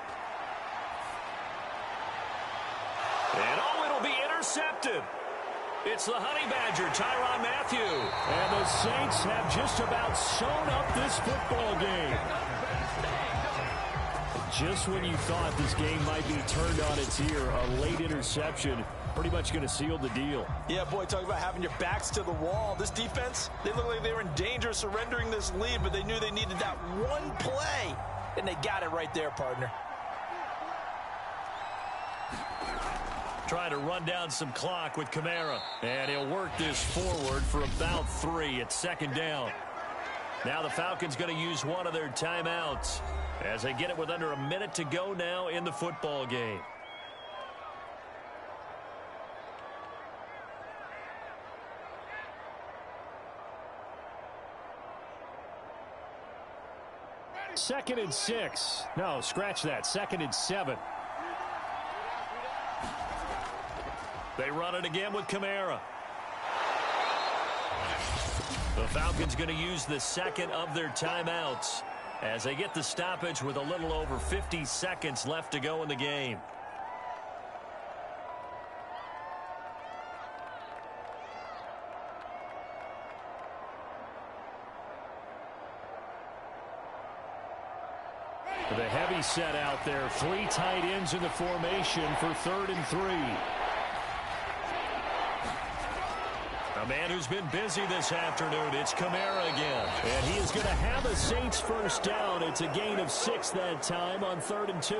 And it'll be intercepted. It's the Honey Badger, Tyrann Mathieu. And the Saints have just about sewn up this football game. Just when you thought this game might be turned on its ear, a late interception pretty much going to seal the deal. Yeah, boy, talk about having your backs to the wall. This defense, they look like they were in danger of surrendering this lead, but they knew they needed that one play, and they got it right there, partner. Trying to run down some clock with Kamara. And he'll work this forward for about 3 at second down. Now the Falcons going to use one of their timeouts as they get it with under a minute to go now in the football game. Second and 6. No, scratch that. Second and 7. They run it again with Kamara. The Falcons going to use the second of their timeouts as they get the stoppage with a little over 50 seconds left to go in the game. The heavy set out there. 3 tight ends in the formation for 3rd and 3. A man who's been busy this afternoon, it's Kamara again. And he is going to have a Saints first down. It's a gain of 6 that time on 3rd and 2.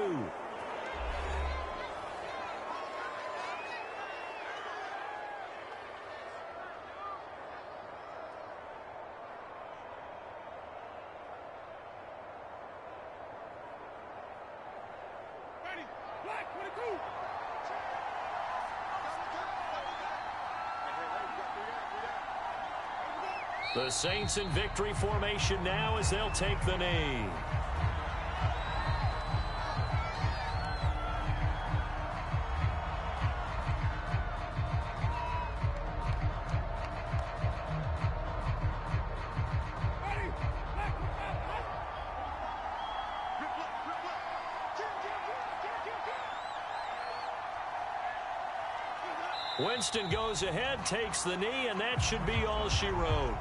The Saints in victory formation now as they'll take the knee. Winston goes ahead, takes the knee, and that should be all she wrote.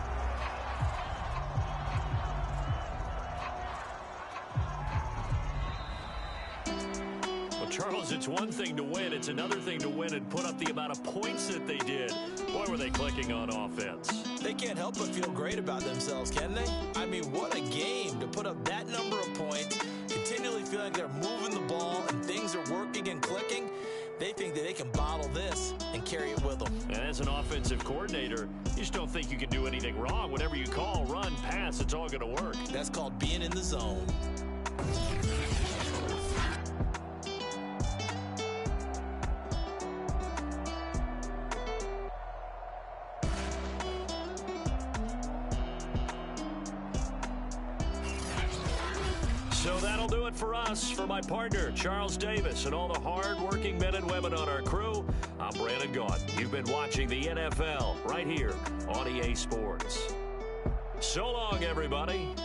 Well, Charles, it's one thing to win. It's another thing to win and put up the amount of points that they did. Boy, were they clicking on offense. They can't help but feel great about themselves, can they? I mean, what a game to put up that number of points, continually feeling like they're moving the ball and things are working and clicking. They think that they can bottle this and carry it with them. And as an offensive coordinator, you just don't think you can do anything wrong. Whatever you call, run, pass, it's all going to work. That's called being in the zone. So that'll do it for us. For my partner, Charles Davis, and all the hard-working men and women on our crew, I'm Brandon Gaudin. You've been watching the NFL right here on EA Sports. So long, everybody.